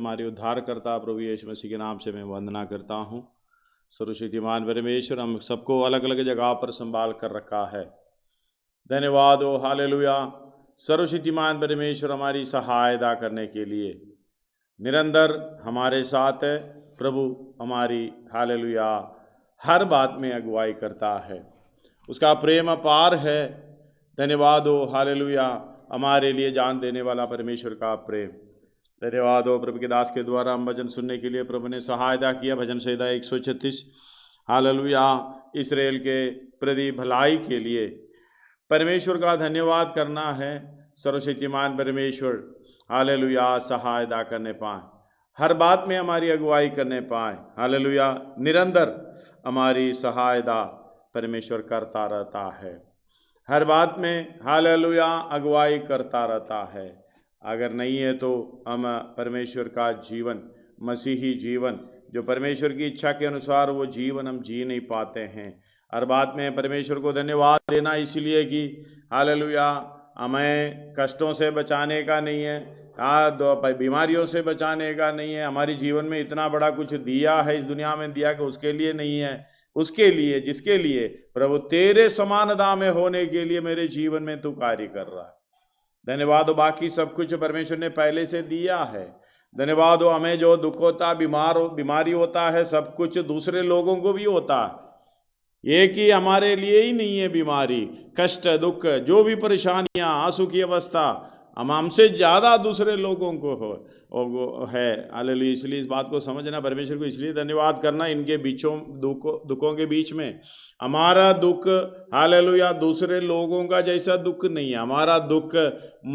हमारे उद्धारकर्ता प्रभु यीशु मसीह के नाम से मैं वंदना करता हूँ। सर्वशक्तिमान परमेश्वर हम सबको अलग अलग जगह पर संभाल कर रखा है। धन्यवाद हो, हालेलुया। सर्वशक्तिमान परमेश्वर हमारी सहायता करने के लिए निरंतर हमारे साथ है। प्रभु हमारी हालेलुया हर बात में अगुवाई करता है, उसका प्रेम अपार है। धन्यवाद हो, हालेलुया, हमारे लिए जान देने वाला परमेश्वर का प्रेम। धन्यवाद हो, प्रभु के दास के द्वारा हम भजन सुनने के लिए प्रभु ने सहायता किया। भजन संहिता 136, हालेलुया। इस्राएल के प्रति भलाई के लिए परमेश्वर का धन्यवाद करना है। सर्वशक्तिमान परमेश्वर हालेलुया सहायता करने पाए, हर बात में हमारी अगुवाई करने पाए। हालेलुया, निरंतर हमारी सहायता परमेश्वर करता रहता है, हर बात में हालेलुया अगुवाई करता रहता है। अगर नहीं है तो हम परमेश्वर का जीवन, मसीही जीवन, जो परमेश्वर की इच्छा के अनुसार वो जीवन हम जी नहीं पाते हैं। हर बात में परमेश्वर को धन्यवाद देना, इसलिए कि हालेलुया हमें कष्टों से बचाने का नहीं है, बीमारियों से बचाने का नहीं है। हमारी जीवन में इतना बड़ा कुछ दिया है, इस दुनिया में दिया कि उसके लिए नहीं है, उसके लिए जिसके लिए प्रभु तेरे समानता में होने के लिए मेरे जीवन में तू कार्य कर रहा है। धन्यवाद हो, बाकी सब कुछ परमेश्वर ने पहले से दिया है। धन्यवाद हो, हमें जो दुख होता, बीमारी होता है, सब कुछ दूसरे लोगों को भी होता है, ये कि हमारे लिए ही नहीं है। बीमारी, कष्ट, दुख, जो भी परेशानियां, आंसू की अवस्था हमसे ज़्यादा दूसरे लोगों को हो है। हालेलुया, इसलिए इस बात को समझना, परमेश्वर को इसलिए धन्यवाद करना, इनके बीचों दुखों के बीच में हमारा दुख हालेलुया दूसरे लोगों का जैसा दुख नहीं है। हमारा दुख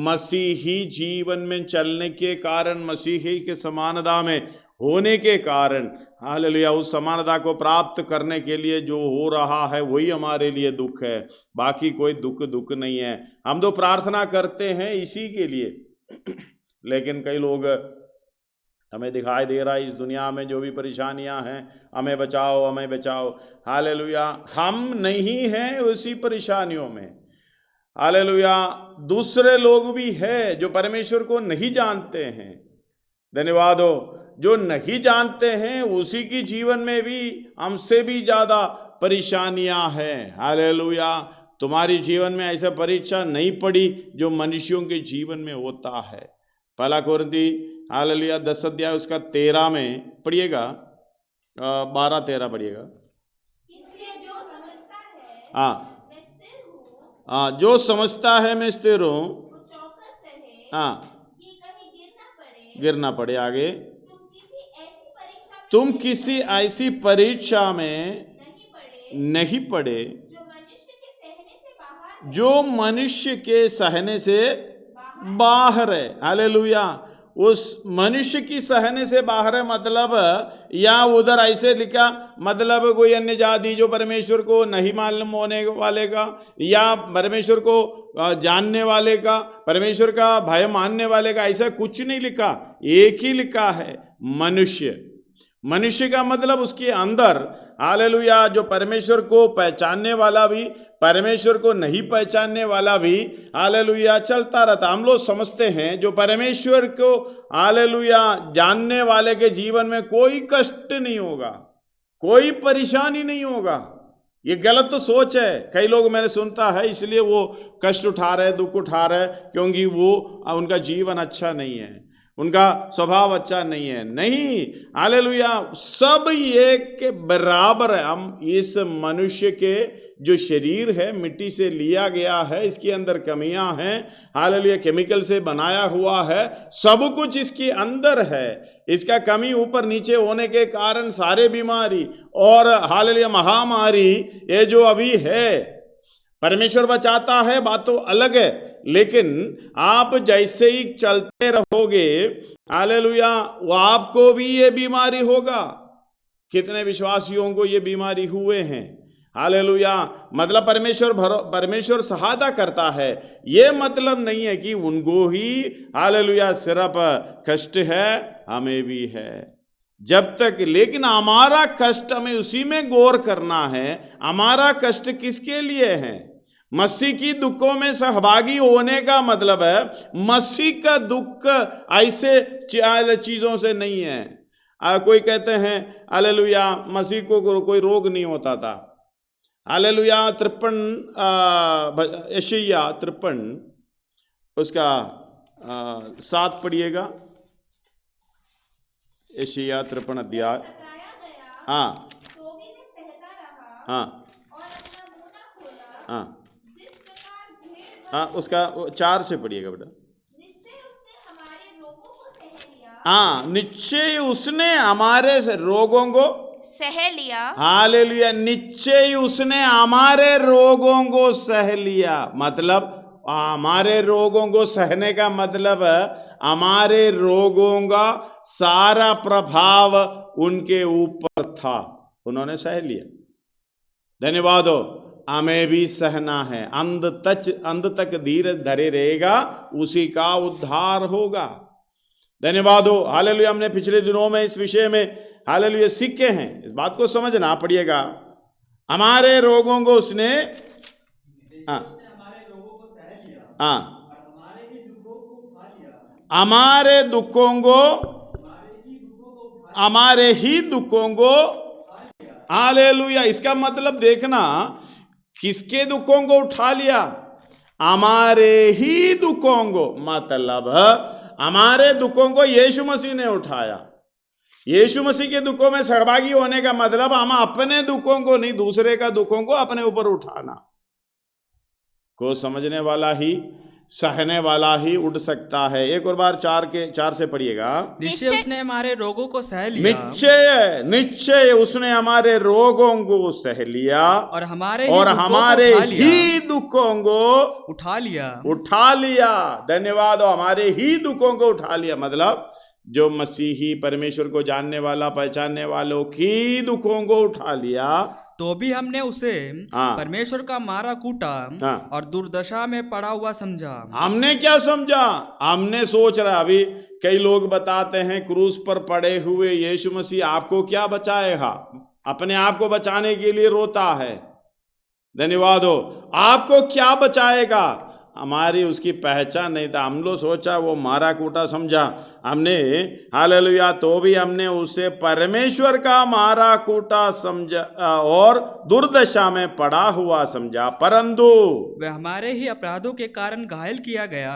मसीही जीवन में चलने के कारण, मसीही के समानता में होने के कारण, हालेलुया उस समानता को प्राप्त करने के लिए जो हो रहा है वही हमारे लिए दुख है। बाकी कोई दुख नहीं है। हम तो प्रार्थना करते हैं इसी के लिए लेकिन कई लोग, हमें दिखाई दे रहा है इस दुनिया में जो भी परेशानियां हैं, हमें बचाओ, हमें बचाओ। हालेलुया, हम नहीं हैं उसी परेशानियों में। हालेलुया, दूसरे लोग भी है जो परमेश्वर को नहीं जानते हैं। धन्यवाद हो, जो नहीं जानते हैं उसी की जीवन में भी हमसे भी ज़्यादा परेशानियां हैं। हालेलुया, तुम्हारी जीवन में ऐसा परीक्षा नहीं पड़ी जो मनुष्यों के जीवन में होता है। पहला कोरिन्थी हालेलुया 10 अध्याय उसका 13 में पढ़िएगा, 12-13 पढ़िएगा। इसलिए जो समझता है हाँ, मैं स्थिर हूँ, हाँ, जो समझता है मैं स्थिर हूँ, वो चौकस रहे, हाँ, कि कहीं गिर ना पड़े। आगे, तुम तुम किसी ऐसी परीक्षा में नहीं पड़े जो मनुष्य के सहने से बाहर है। हालेलुया, उस मनुष्य की सहने से बाहर है, मतलब या उधर ऐसे लिखा, मतलब कोई अन्य जाति जो परमेश्वर को नहीं मालूम होने वाले का, या परमेश्वर को जानने वाले का, परमेश्वर का भय मानने वाले का, ऐसा कुछ नहीं लिखा। एक ही लिखा है, मनुष्य। मनुष्य का मतलब उसके अंदर हालेलुया जो परमेश्वर को पहचानने वाला भी, परमेश्वर को नहीं पहचानने वाला भी हालेलुया चलता रहता। हम लोग समझते हैं जो परमेश्वर को हालेलुया जानने वाले के जीवन में कोई कष्ट नहीं होगा, कोई परेशानी नहीं होगा। ये गलत तो सोच है। कई लोग मैंने सुनता है इसलिए वो कष्ट उठा रहे, दुख उठा रहे, क्योंकि वो उनका जीवन अच्छा नहीं है, उनका स्वभाव अच्छा नहीं है। नहीं, हालेलुया, सब एक के बराबर है। हम इस मनुष्य के जो शरीर है मिट्टी से लिया गया है, इसके अंदर कमियां हैं, हालेलुया केमिकल से बनाया हुआ है, सब कुछ इसके अंदर है। इसका कमी ऊपर नीचे होने के कारण सारे बीमारी और हालेलुया महामारी ये जो अभी है, परमेश्वर बचाता है, बात तो अलग है, लेकिन आप जैसे ही चलते रहोगे हालेलुया वो आपको भी ये बीमारी होगा। कितने विश्वासियों को ये बीमारी हुए हैं। हालेलुया, मतलब परमेश्वर सहायता करता है, ये मतलब नहीं है कि उनको ही हालेलुया सिर्फ कष्ट है, हमें भी है जब तक। लेकिन हमारा कष्ट हमें उसी में गौर करना है, हमारा कष्ट किसके लिए है। मसीह की दुखों में सहभागी होने का मतलब है मसीह का दुख ऐसे चीजों से नहीं है। कोई कहते हैं हालेलुया मसीह को कोई रोग नहीं होता था। हालेलुया 53 यशायाह 53 उसका 7 पढ़िएगा। यशायाह 53 अध्याय। सताया गया हाँ तो भी मैं सहता रहा हाँ और अपना मुंह न खोला। हाँ जिस प्रकार भेड़ का हाँ उसका 4 से पढ़िएगा बेटा। निश्चय उसने हमारे रोगों को सह लिया। हाँ निश्चय उसने हमारे रोगों को सह लिया। हालेलुया निश्चय उसने हमारे रोगों को सह लिया। मतलब हमारे रोगों को सहने का मतलब है हमारे रोगों का सारा प्रभाव उनके ऊपर था, उन्होंने सह लिया। धन्यवाद हो। हमें भी सहना है। अंत तक धीरज धरे रहेगा उसी का उद्धार होगा। धन्यवाद हो। हालेलुया हमने पिछले दिनों में इस विषय में हालेलुया सीखे हैं। इस बात को समझना पड़िएगा। हमारे रोगों को उसने हाँ हाँ हमारे ही दुखों को हालेलुया। इसका मतलब देखना किसके दुखों को उठा लिया? हमारे ही दुखों को, मतलब हमारे दुखों को यीशु मसीह ने उठाया। यीशु मसीह के दुखों में सहभागी होने का मतलब हम अपने दुखों को नहीं, दूसरे का दुखों को अपने ऊपर उठाना। को समझने वाला ही सहने वाला ही उठ सकता है। एक और बार 4 से पढ़िएगा। निश्चय उसने हमारे रोगों को सह लिया। निश्चय उसने हमारे रोगों को सह लिया और हमारे ही दुखों को उठा लिया। धन्यवाद। हमारे ही दुखों को उठा लिया मतलब जो मसीही परमेश्वर को जानने वाला पहचानने वालों की दुखों को उठा लिया। तो भी हमने उसे परमेश्वर का मारा कूटा और दुर्दशा में पड़ा हुआ समझा। हमने क्या समझा? हमने सोच रहा, अभी कई लोग बताते हैं क्रूस पर पड़े हुए यीशु मसीह आपको क्या बचाएगा, अपने आप को बचाने के लिए रोता है। धन्यवाद हो। आपको क्या बचाएगा? हमारी उसकी पहचान नहीं था। हम लोग सोचा वो मारा कूटा समझा हमने। हालेलुया। तो भी हमने उसे परमेश्वर का मारा कूटा समझा और दुर्दशा में पड़ा हुआ समझा। परंतु वह हमारे ही अपराधों के कारण घायल किया गया।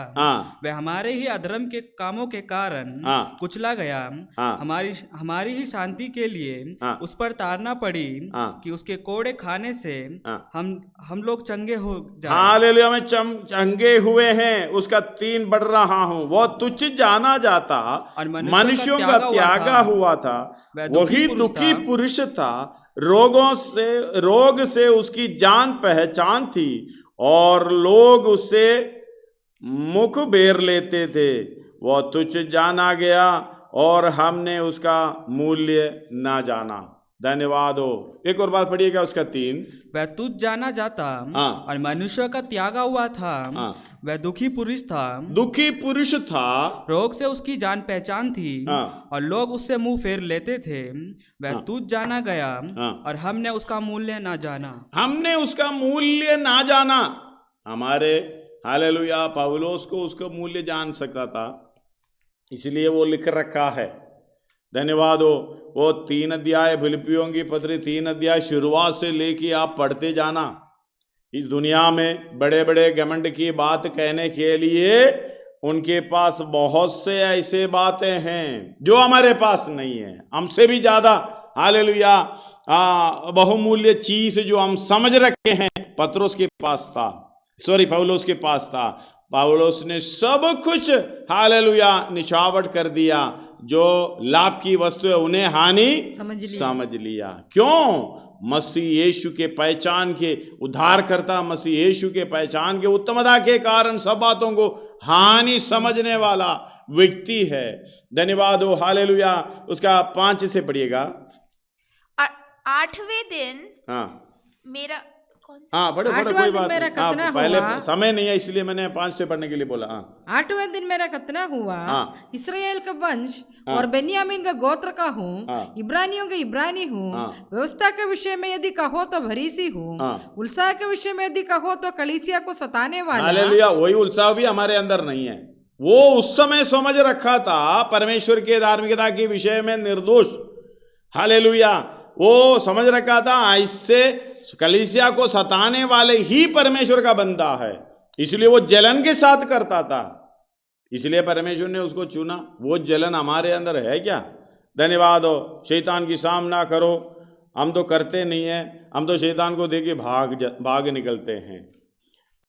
वह हमारे ही अधर्म के कामों के कारण कुचला गया। हमारी ही शांति के लिए उस पर ताड़ना पड़ी कि उसके कोड़े खाने से हम लोग चंगे हो जाएं। हालेलुया। में चंगे हुए हैं। उसका 3 बढ़ रहा हूं। वो तुच्छ जाना जाता और मनुष्यों का त्यागा हुआ था। वही दुखी पुरुष था। रोग से उसकी जान पहचान थी और लोग उससे मुख बेर लेते थे। वो तुच्छ जाना गया और हमने उसका मूल्य ना जाना। धन्यवाद हो। एक और बार पढ़िएगा उसका 3। वह तुच्छ जाना जाता और मनुष्य का त्यागा हुआ था। वह दुखी पुरुष था। रोग से उसकी जान पहचान थी और लोग उससे मुंह फेर लेते थे। वह तुच्छ जाना गया और हमने उसका मूल्य ना जाना। हमारे हालेलुया पौलुस को उसका मूल्य जान सकता था, इसलिए वो लिख रखा है। धन्यवाद हो। वो 3 अध्याय फिलिपियों की पत्री 3 अध्याय शुरुआत से लेके आप पढ़ते जाना। इस दुनिया में बड़े बड़े घमंड की बात कहने के लिए उनके पास बहुत से ऐसे बातें हैं जो हमारे पास नहीं है। हमसे भी ज्यादा हालेलुया बहुमूल्य चीज जो हम समझ रखे हैं पौलुस के पास था। पौलुस ने सब कुछ हालेलुया निछावट कर दिया। जो लाभ की वस्तु है उन्हें हानि समझ लिया। क्यों? मसीह यीशु के पहचान के उद्धारकर्ता मसीह यीशु के पहचान के उत्तमता के कारण सब बातों को हानि समझने वाला व्यक्ति है। धन्यवाद हो। हालेलुया। उसका 5 से पढ़िएगा। 8वें दिन मेरा हाँ पढ़ो पढ़ो, कोई बात नहीं। हाँ, पहले समय नहीं है इसलिए मैंने 5 से पढ़ने के लिए बोला। हाँ, 8वें दिन मेरा खतना हुआ। इसराइल का वंश और बेन्यामीन का गोत्र का हूँ, इब्रानियों का इब्रानी हूँ। व्यवस्था के विषय में यदि कहो तो भरीसी हूँ, उत्साह के विषय में यदि कहो तो कलीसिया को सताने वाला। हालेलुया। वही उत्साह भी हमारे अंदर नहीं है। वो उस समय समझ रखा था परमेश्वर के धार्मिकता के विषय में निर्दोष। हालेलुया। वो समझ रखा था इससे कलीसिया को सताने वाले ही परमेश्वर का बंदा है, इसलिए वो जलन के साथ करता था, इसलिए परमेश्वर ने उसको चुना। वो जलन हमारे अंदर है क्या? धन्यवाद हो। शैतान की सामना करो, हम तो करते नहीं है, हम तो शैतान को देके भाग निकलते हैं,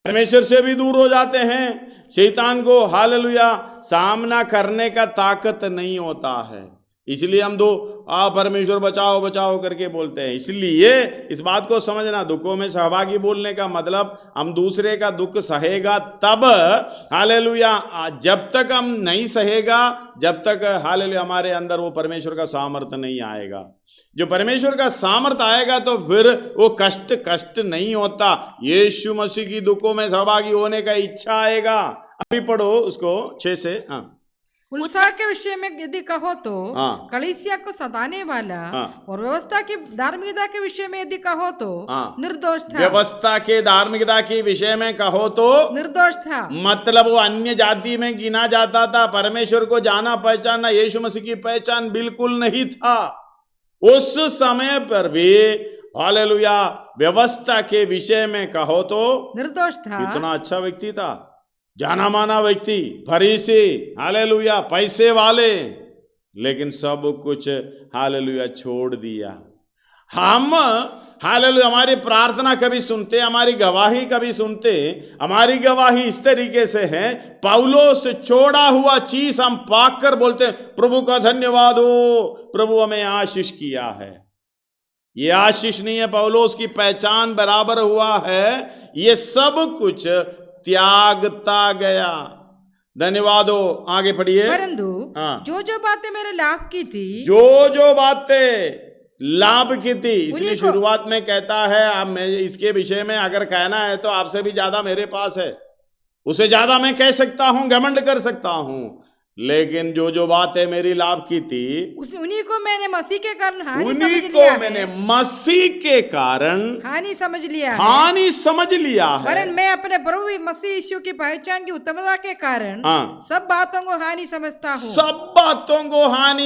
परमेश्वर से भी दूर हो जाते हैं। शैतान को हालेलुया सामना करने का ताकत नहीं होता है, इसलिए हम परमेश्वर बचाओ बचाओ करके बोलते हैं। इसलिए इस बात को समझना, दुखों में सहभागी बोलने का मतलब हम दूसरे का दुख सहेगा तब, हालेलुया। जब तक हम नहीं सहेगा, जब तक हालेलुया हमारे अंदर वो परमेश्वर का सामर्थ्य नहीं आएगा। जो परमेश्वर का सामर्थ्य आएगा तो फिर वो कष्ट नहीं होता। यीशु मसीह की दुखों में सहभागी होने का इच्छा आएगा। अभी पढ़ो उसको 6 से। हाँ, उत्साह के विषय में यदि कहो तो कलीसिया को सताने वाला, और व्यवस्था की धार्मिकता के विषय में यदि कहो तो निर्दोष था। व्यवस्था के धार्मिकता के विषय में कहो तो निर्दोष था, मतलब वो अन्य जाति में गिना जाता था। परमेश्वर को जाना पहचानना, यीशु मसीह की पहचान बिल्कुल नहीं था उस समय पर भी। हालेलुया। व्यवस्था के विषय में कहो तो निर्दोष था। कितना अच्छा व्यक्ति था, जाना माना व्यक्ति, फरीसी, हालेलुया, पैसे वाले, लेकिन सब कुछ हालेलुया छोड़ दिया। हम हालेलुया हमारी प्रार्थना कभी सुनते, हमारी गवाही कभी सुनते। हमारी गवाही इस तरीके से है, पौलुस छोड़ा हुआ चीज हम पाकर बोलते हैं प्रभु का धन्यवाद हो, प्रभु हमें आशीष किया है। ये आशीष नहीं है, पौलुस की पहचान बराबर हुआ है, ये सब कुछ त्यागता गया। धन्यवाद हो। आगे पढ़िए। परंतु जो बातें मेरे लाभ की थी, जो बातें लाभ की थी, इसलिए शुरुआत में कहता है, अब मैं इसके विषय में अगर कहना है तो आपसे भी ज्यादा मेरे पास है, उसे ज्यादा मैं कह सकता हूं, घमंड कर सकता हूं, लेकिन जो बातें मेरी लाभ की थी उन्हीं को मैंने मसीह के कारण हानि समझ लिया है। वरन मैं अपने प्रभु मसीह यीशु की पहचान की उत्तमता के कारण सब बातों को हानि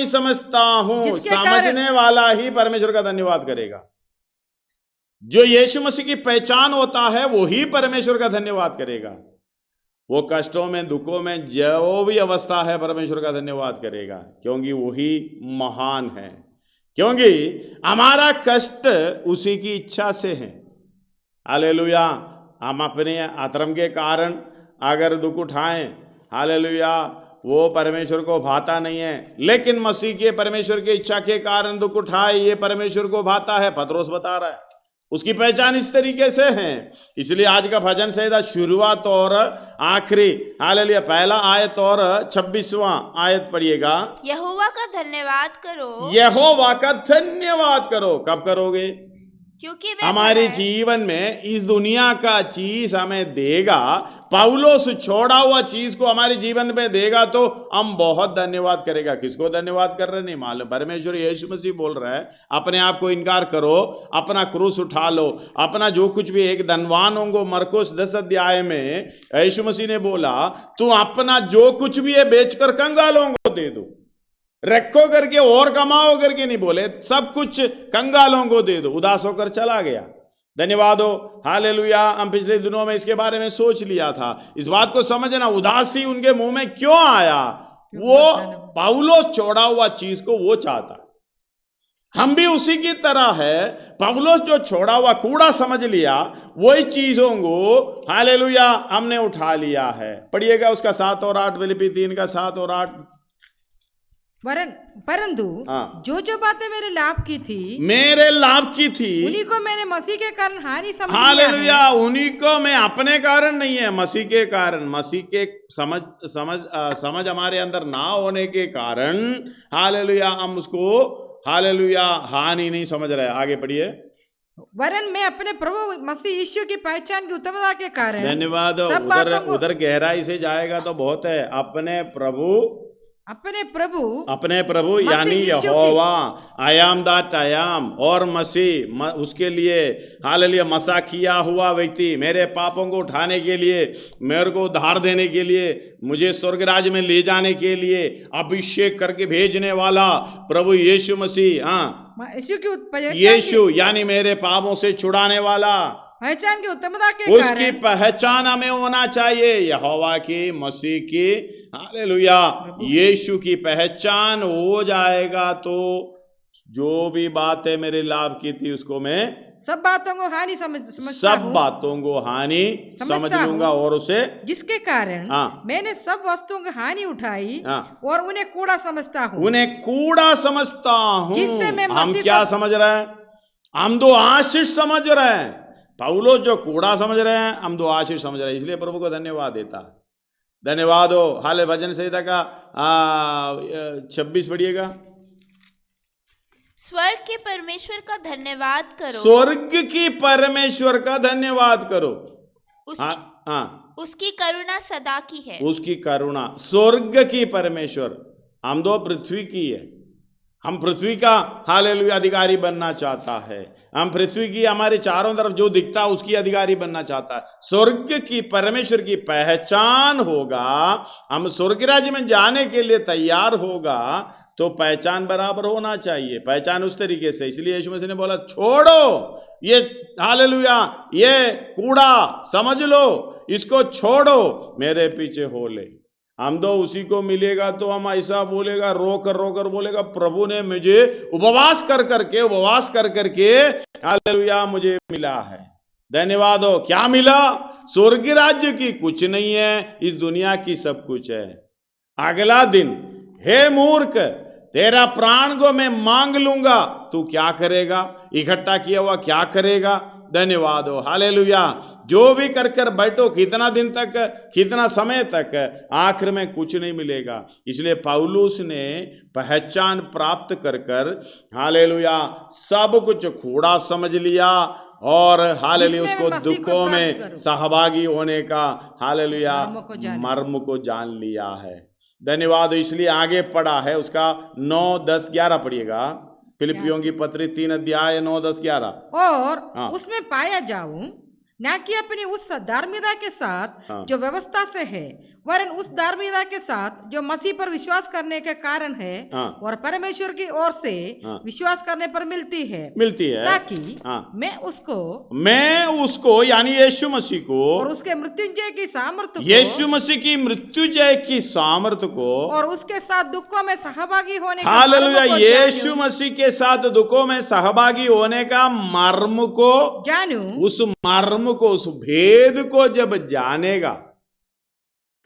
समझता हूँ। समझने वाला ही परमेश्वर का धन्यवाद करेगा। जो यीशु मसीह की पहचान होता है वो ही परमेश्वर का धन्यवाद करेगा। वो कष्टों में, दुखों में, जो भी अवस्था है, परमेश्वर का धन्यवाद करेगा, क्योंकि वही महान है, क्योंकि हमारा कष्ट उसी की इच्छा से है। हालेलुया। हम अपने अधर्म के कारण अगर दुख उठाएं, हालेलुया, वो परमेश्वर को भाता नहीं है, लेकिन मसीह के परमेश्वर की इच्छा के कारण दुख उठाए, ये परमेश्वर को भाता है। पतरस बता रहा है, उसकी पहचान इस तरीके से है। इसलिए आज का भजन संहिता शुरुआत और आखिरी, हालेलुया, पहला आयत और 26वां आयत पढ़िएगा। यहोवा का धन्यवाद करो। यहोवा का धन्यवाद करो। कब करोगे? क्योंकि हमारे जीवन में इस दुनिया का चीज हमें देगा, पौलुस छोड़ा हुआ चीज को हमारे जीवन में देगा तो हम बहुत धन्यवाद करेगा। किसको धन्यवाद कर रहे नहीं मालूम, परमेश्वर यीशु मसीह बोल रहा है, अपने आप को इनकार करो, अपना क्रूस उठा लो, अपना जो कुछ भी। एक धनवान होंगे, मरकुस 10 अध्याय में यीशु मसीह ने बोला, तू अपना जो कुछ भी है बेचकर कंगालों को दे दो, रखो करके और कमाओ करके नहीं बोले, सब कुछ कंगालों को दे दो। उदास होकर चला गया। धन्यवाद हो। हालेलुया। हम पिछले दिनों में इसके बारे में सोच लिया था। इस बात को समझना, उदासी उनके मुंह में क्यों आया? वो पौलुस छोड़ा हुआ चीज को वो चाहता। हम भी उसी की तरह है। पौलुस जो छोड़ा हुआ कूड़ा समझ लिया, वही चीजों को हालेलुया हमने उठा लिया है। पढ़िएगा उसका 7 और 8, फिलिप्पी 3 का 7 और 8। परंतु जो बातें मेरे लाभ की थी, उन्हीं को मैंने मसीह के कारण हानि समझ लिया है। हालेलुया। उन्हीं को मैं अपने कारण नहीं है, मसीह के कारण, मसीह के समझ हमारे अंदर ना होने के कारण, हालेलुया, हम उसको हालेलुया हानि नहीं समझ रहे। आगे पढ़िए। वरन मैं अपने प्रभु मसीह यीशु की पहचान की उत्तमता के कारण धन्यवाद। सब उधर बातों को उधर गहराई से जाएगा तो बहुत है। अपने प्रभु यानी यहोवा, I am that I am, और मसीह उसके लिए हालेलुया मसा किया हुआ व्यक्ति, मेरे पापों को उठाने के लिए, मेरे को उद्धार देने के लिए, मुझे स्वर्ग राज्य में ले जाने के लिए अभिषेक करके भेजने वाला प्रभु यीशु मसीह। हाँ, यीशु यानी मेरे पापों से छुड़ाने वाला, पहचान की उत्तमता के उसकी पहचान हमें होना चाहिए। यहोवा की, मसीह की, हालेलुया यीशु की पहचान हो जाएगा तो जो भी बात है मेरे लाभ की थी उसको मैं सब बातों को हानि समझ लूंगा और उसे, जिसके कारण मैंने सब वस्तुओं की हानि उठाई और उन्हें कूड़ा समझता हूँ, जिससे मैं हम क्या समझ रहे हैं? हम दो आशीष समझ रहे हैं। पौलुस जो कूड़ा समझ रहे हैं, हम दो आशीष समझ रहे हैं। इसलिए प्रभु को धन्यवाद देता है। धन्यवाद हो। हाल भजन संहिता का 26 पढ़िएगा। स्वर्ग के परमेश्वर का धन्यवाद करो, स्वर्ग की परमेश्वर का धन्यवाद करो। उसकी करुणा सदा की है। उसकी करुणा, स्वर्ग की परमेश्वर। हम दो पृथ्वी की है। हम पृथ्वी का हालेलुया अधिकारी बनना चाहता है। हम पृथ्वी की, हमारे चारों तरफ जो दिखता है उसकी अधिकारी बनना चाहता है। स्वर्ग की परमेश्वर की पहचान होगा, हम स्वर्ग राज्य में जाने के लिए तैयार होगा तो पहचान बराबर होना चाहिए। पहचान उस तरीके से, इसलिए यीशु मसीह ने बोला छोड़ो ये हालेलुया ये कूड़ा, समझ लो इसको, छोड़ो मेरे पीछे हो ले। हम दो उसी को मिलेगा तो हम ऐसा बोलेगा, रो कर बोलेगा, प्रभु ने मुझे उपवास कर करके हालेलुया मुझे मिला है। धन्यवाद हो। क्या मिला? स्वर्ग राज्य की कुछ नहीं है, इस दुनिया की सब कुछ है। अगला दिन, हे मूर्ख, तेरा प्राण को मैं मांग लूंगा, तू क्या करेगा? इकट्ठा किया हुआ क्या करेगा? धन्यवाद हो। हालेलुया। जो भी कर बैठो, कितना दिन तक, कितना समय तक, आखिर में कुछ नहीं मिलेगा। इसलिए पौलुस ने पहचान प्राप्त कर हालेलुया सब कुछ कूड़ा समझ लिया और हालेलुया उसको दुखों में सहभागी होने का हालेलुया मर्म को जान लिया है। धन्यवाद। इसलिए आगे पढ़ा है उसका 9, 10, 11 पढ़िएगा। फिलिपियों की पत्री 3 अध्याय 9, 10, 11। और उसमें पाया जाऊं न कि अपनी उस धार्मिकता के साथ जो व्यवस्था से है, वरन उस धार्मिकता के साथ जो मसीह पर विश्वास करने के कारण है और परमेश्वर की ओर से विश्वास करने पर मिलती है ताकि मैं उसको यानी यीशु मसीह को और उसके मृत्युंजय की सामर्थ्य को, यीशु मसीह की मृत्युंजय की सामर्थ्य को और उसके साथ दुखों में सहभागी होने का हालेलुया यीशु मसीह के साथ दुखों में सहभागी होने का मर्म को जानूं। उस मर्म को, उस भेद को जब जानेगा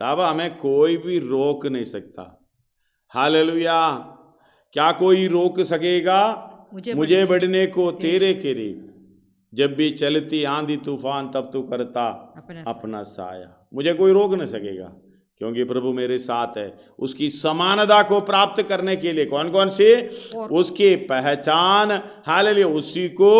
तब हमें कोई भी रोक नहीं सकता। हालेलुया। क्या कोई रोक सकेगा मुझे बढ़ने को तेरे करीब? जब भी चलती आंधी तूफान तब तू करता अपना साया। मुझे कोई रोक नहीं सकेगा क्योंकि प्रभु मेरे साथ है। उसकी समानता को प्राप्त करने के लिए कौन कौन से? उसकी पहचान, हालेलुया उसी को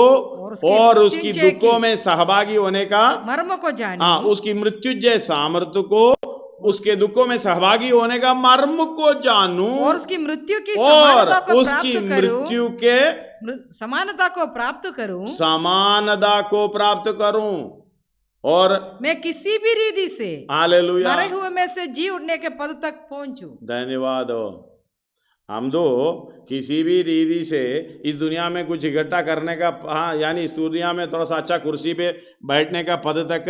और उसकी दुखों में सहभागी होने का मर्म को जाने, उसकी मृत्युंजय सामर्थ्य को, उसके दुखों में सहभागी होने का मर्म को जानूं और उसकी मृत्यु की मृत्यु के समानता को प्राप्त करूं और मैं किसी भी रीति से हालेलुया मरे हुए में से जी उठने के पद तक पहुंचूं। धन्यवाद हो। हम दो किसी भी रीति से इस दुनिया में कुछ इकट्ठा करने का, यानी इस दुनिया में थोड़ा सा अच्छा कुर्सी पे बैठने का पद तक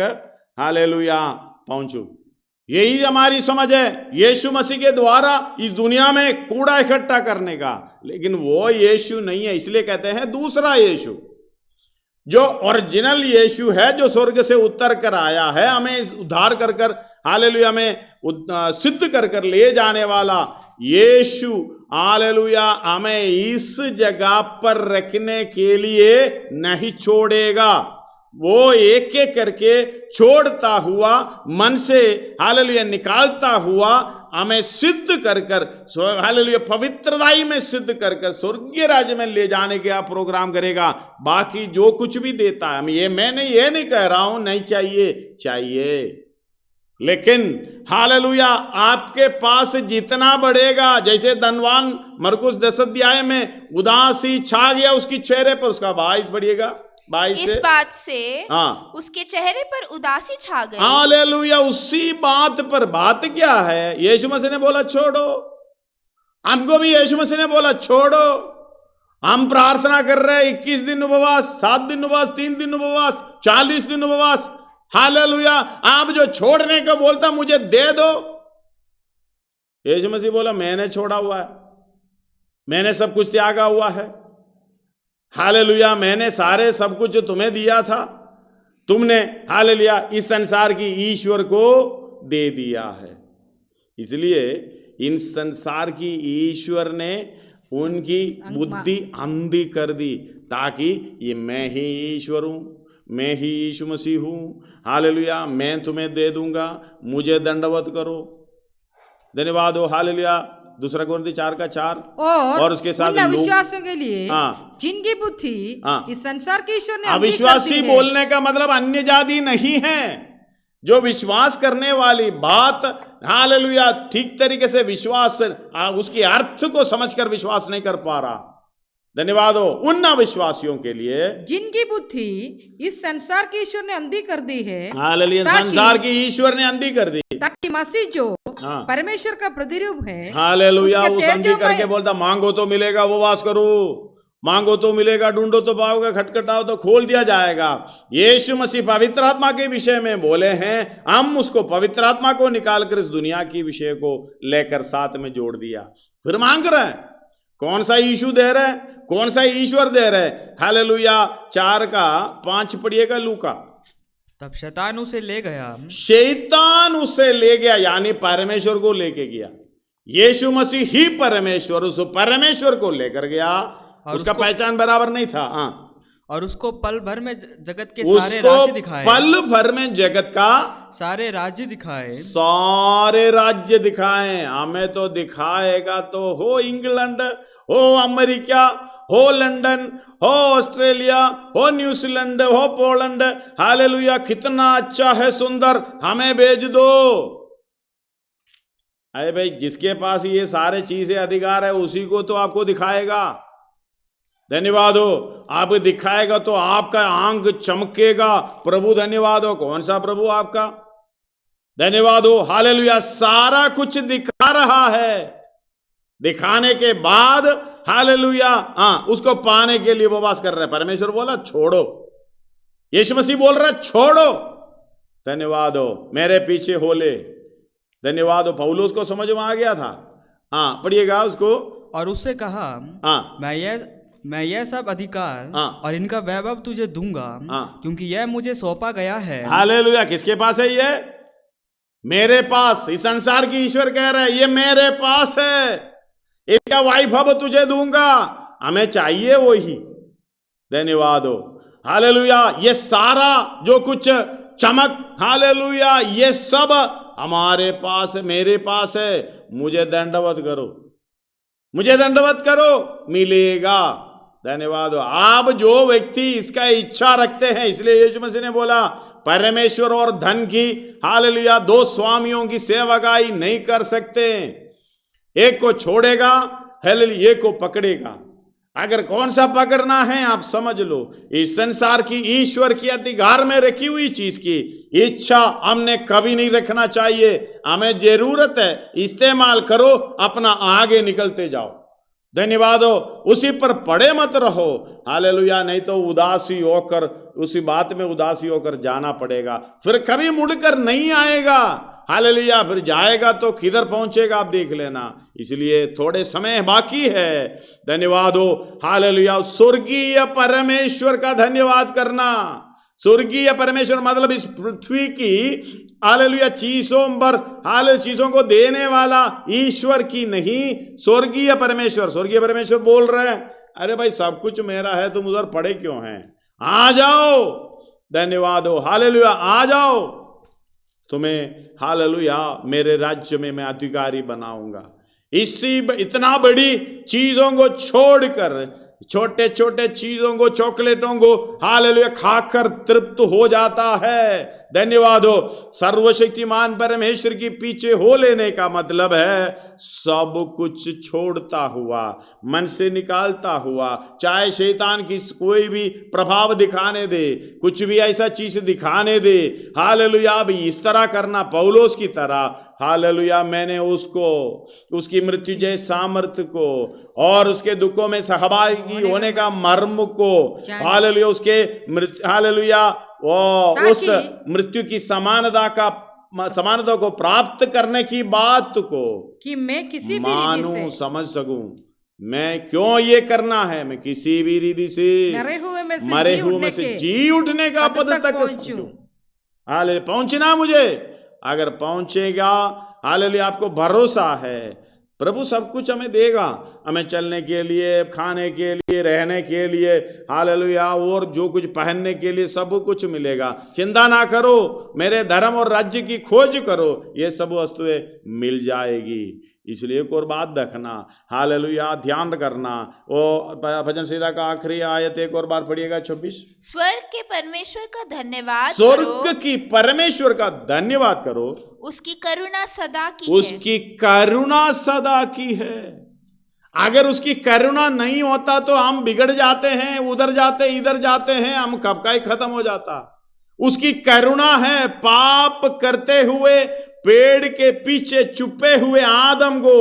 हालेलुया पहुंचूं। यही हमारी समझ है यीशु मसीह के द्वारा इस दुनिया में कूड़ा इकट्ठा करने का। लेकिन वो यीशु नहीं है, इसलिए कहते हैं दूसरा यीशु। जो ओरिजिनल यीशु है, जो स्वर्ग से उतर कर आया है, हमें उद्धार कर हालेलुया हमें सिद्ध कर ले जाने वाला यीशु हालेलुया हमें इस जगह पर रखने के लिए नहीं छोड़ेगा। वो एक एक करके छोड़ता हुआ, मन से हालेलुया निकालता हुआ हमें सिद्ध कर कर, हालेलुया, पवित्रताई में सिद्ध कर कर स्वर्गीय राज्य में ले जाने के आप प्रोग्राम करेगा। बाकी जो कुछ भी देता है, मैं नहीं कह रहा हूं नहीं चाहिए, लेकिन हालेलुया आपके पास जितना बढ़ेगा, जैसे धनवान मरकुस 10 अध्याय में उदासी छा गया उसकी चेहरे पर, उसका 22 बढ़िएगा, 22 इस बात से हाँ उसके चेहरे पर उदासी छा गई। हालेलुया, उसी बात पर, बात क्या है? यीशु मसीह ने बोला छोड़ो, हमको भी यीशु मसीह ने बोला छोड़ो। हम प्रार्थना कर रहे हैं 21 दिन उपवास, 7 दिन उपवास, 3 दिन उपवास, 40 दिन उपवास। हालेलुया, आप जो छोड़ने को बोलता मुझे दे दो। यीशु मसीह बोला मैंने छोड़ा हुआ है, मैंने सब कुछ त्यागा हुआ है। हालेलुया, मैंने सारे सब कुछ जो तुम्हें दिया था, तुमने हालेलुया इस संसार की ईश्वर को दे दिया है। इसलिए इन संसार की ईश्वर ने उनकी बुद्धि अंधी कर दी, ताकि ये मैं ही ईश्वर हूं, मैं ही यीशु मसीह हूं, हालेलुया, मैं तुम्हें दे दूंगा, मुझे दंडवत करो। धन्यवाद हो, हालेलुया। 2 कोरिन्थी 4:4 और उसके साथ अविश्वासियों के लिए जिनकी बुद्धि इस संसार के ईश्वर ने अविश्वासी बोलने का मतलब अन्य जाति नहीं है, जो विश्वास करने वाली बात हालेलुया ठीक तरीके से विश्वास उसके अर्थ को समझकर विश्वास नहीं कर पा रहा। धन्यवाद हो उन अविश्वासियों के लिए जिनकी बुद्धि इस संसार के ईश्वर ने अंधी कर दी है। हालेलुया, संसार की ईश्वर ने अंधी कर दी, ताकि मसीह जो परमेश्वर का प्रतिरूप है, हालेलुया, उस अंधी करके बोलता मांगो तो मिलेगा, उपवास करो, मांगो तो मिलेगा, ढूंढो तो पाओगे, खटखटाओ तो खोल दिया जाएगा। यीशु मसीह पवित्र आत्मा के विषय में बोले हैं, हम उसको पवित्र आत्मा को निकालकर इस दुनिया की विषय को लेकर साथ में जोड़ दिया। फिर मांग रहे हैं, कौन सा यीशु दे रहे, कौन सा ईश्वर दे रहे? हालेलुया, 4:5 पढ़िएगा लूका। तब शैतान उसे ले गया, शैतान उसे ले गया, यानी परमेश्वर को लेके गया। यीशु मसीह ही परमेश्वर, उस परमेश्वर को लेकर गया, उसका पहचान बराबर नहीं था। और उसको पल भर में जगत के सारे राज्य दिखाए, पल भर में जगत का सारे राज्य दिखाए, सारे राज्य दिखाए। हमें तो दिखाएगा तो हो इंग्लैंड, हो अमेरिका, हो लंदन, हो ऑस्ट्रेलिया, हो न्यूजीलैंड, हो पोलैंड, हालेलुया, कितना अच्छा है, सुंदर, हमें भेज दो। अरे भाई, जिसके पास ये सारे चीजें अधिकार है उसी को तो आपको दिखाएगा। धन्यवाद हो, आप दिखाएगा तो आपका आंख चमकेगा। प्रभु धन्यवाद हो, कौन सा प्रभु आपका? धन्यवाद हो, हालेलुया, सारा कुछ दिखा रहा है। दिखाने के बाद हालेलुया उसको पाने के लिए उपवास कर रहे हैं। परमेश्वर बोला छोड़ो, यीशु मसीह बोल रहा है छोड़ो। धन्यवाद हो, मेरे पीछे हो ले। धन्यवाद हो, पौलुस को समझ में आ गया था। पढ़िएगा उसको। और उससे कहा, मैं यह सब अधिकार और इनका वैभव तुझे दूंगा, क्योंकि यह मुझे सौंपा गया है। हालेलुया, किसके पास है ये? मेरे पास। इस संसार की ईश्वर कह रहा है ये मेरे पास है, इसका वैभव तुझे दूंगा। हमें चाहिए वही। धन्यवाद हो, हालेलुया, ये सारा जो कुछ चमक, हालेलुया, ये सब हमारे पास, मेरे पास है। मुझे दंडवत करो, मुझे दंडवत करो, मिलेगा। धन्यवाद हो। आप जो व्यक्ति इसका इच्छा रखते हैं, इसलिए यीशु मसीह ने बोला परमेश्वर और धन की, हालेलुया, 2 स्वामियों की सेवकाई नहीं कर सकते। एक को छोड़ेगा, हालेलुया, एक को पकड़ेगा। अगर कौन सा पकड़ना है आप समझ लो, इस संसार की ईश्वर की अधिकार में रखी हुई चीज की इच्छा हमने कभी नहीं रखना चाहिए। हमें जरूरत है, इस्तेमाल करो, अपना आगे निकलते जाओ। धन्यवाद हो, उसी पर पड़े मत रहो। हालेलुया, नहीं तो उदासी होकर, उसी बात में उदासी होकर जाना पड़ेगा, फिर कभी मुड़कर नहीं आएगा। हालेलुया, फिर जाएगा तो किधर पहुंचेगा आप देख लेना। इसलिए थोड़े समय बाकी है। धन्यवाद हो, हालेलुया, स्वर्गीय परमेश्वर का धन्यवाद करना। स्वर्गीय परमेश्वर मतलब इस पृथ्वी की, हालेलुया, चीजों पर, हालेलुया, चीजों को देने वाला ईश्वर की नहीं, स्वर्गीय परमेश्वर। स्वर्गीय परमेश्वर बोल रहे हैं, अरे भाई सब कुछ मेरा है, तुम उधर पड़े क्यों हैं? आ जाओ। धन्यवाद हो, हालेलुया, आ जाओ। तुम्हें हालेलुया मेरे राज्य में मैं अधिकारी बनाऊंगा। इतना बड़ी चीजों को छोड़कर, छोटे छोटे चीजों को, चॉकलेटों को हालेलुया खाकर तृप्त हो जाता है। धन्यवाद हो। सर्वशक्तिमान परमेश्वर के पीछे हो लेने का मतलब है सब कुछ छोड़ता हुआ, मन से निकालता हुआ, चाहे शैतान की कोई भी प्रभाव दिखाने दे, कुछ भी ऐसा चीज दिखाने दे, हालेलुया अभी इस तरह करना पौलुस की तरह, हालेलुया मैंने उसको, उसकी मृत्यु जय सामर्थ्य को और उसके दुखों में सहभागी होने का मर्म को, हालेलुया उसके हालेलुया वो उस मृत्यु की समानता को प्राप्त करने की बात को कि मैं किसी भी मानूं, समझ सकूं मैं क्यों ये करना है, मैं किसी भी रीति से मरे हुए में से जी उठने का पद तक पहुंचूं। हालेलुया पहुंचना मुझे, अगर पहुंचेगा हालेलुया आपको भरोसा है प्रभु सब कुछ हमें देगा, हमें चलने के लिए, खाने के लिए, रहने के लिए, हालेलुया और जो कुछ पहनने के लिए सब कुछ मिलेगा। चिंता ना करो, मेरे धर्म और राज्य की खोज करो, ये सब वस्तुएं मिल जाएगी। इसलिए एक और बात रखना, हालेलुया ध्यान करना। वो भजन संहिता का आखिरी आयत एक और बार पढ़िएगा 26। स्वर्ग के परमेश्वर का धन्यवाद स्वर्ग की परमेश्वर का धन्यवाद करो, उसकी करुणा सदा की उसकी करुणा सदा की है। अगर उसकी करुणा नहीं होता तो हम बिगड़ जाते हैं, उधर जाते इधर जाते हैं, हम कब का ही खत्म हो जाता। उसकी करुणा है, पाप करते हुए पेड़ के पीछे छुपे हुए आदम को,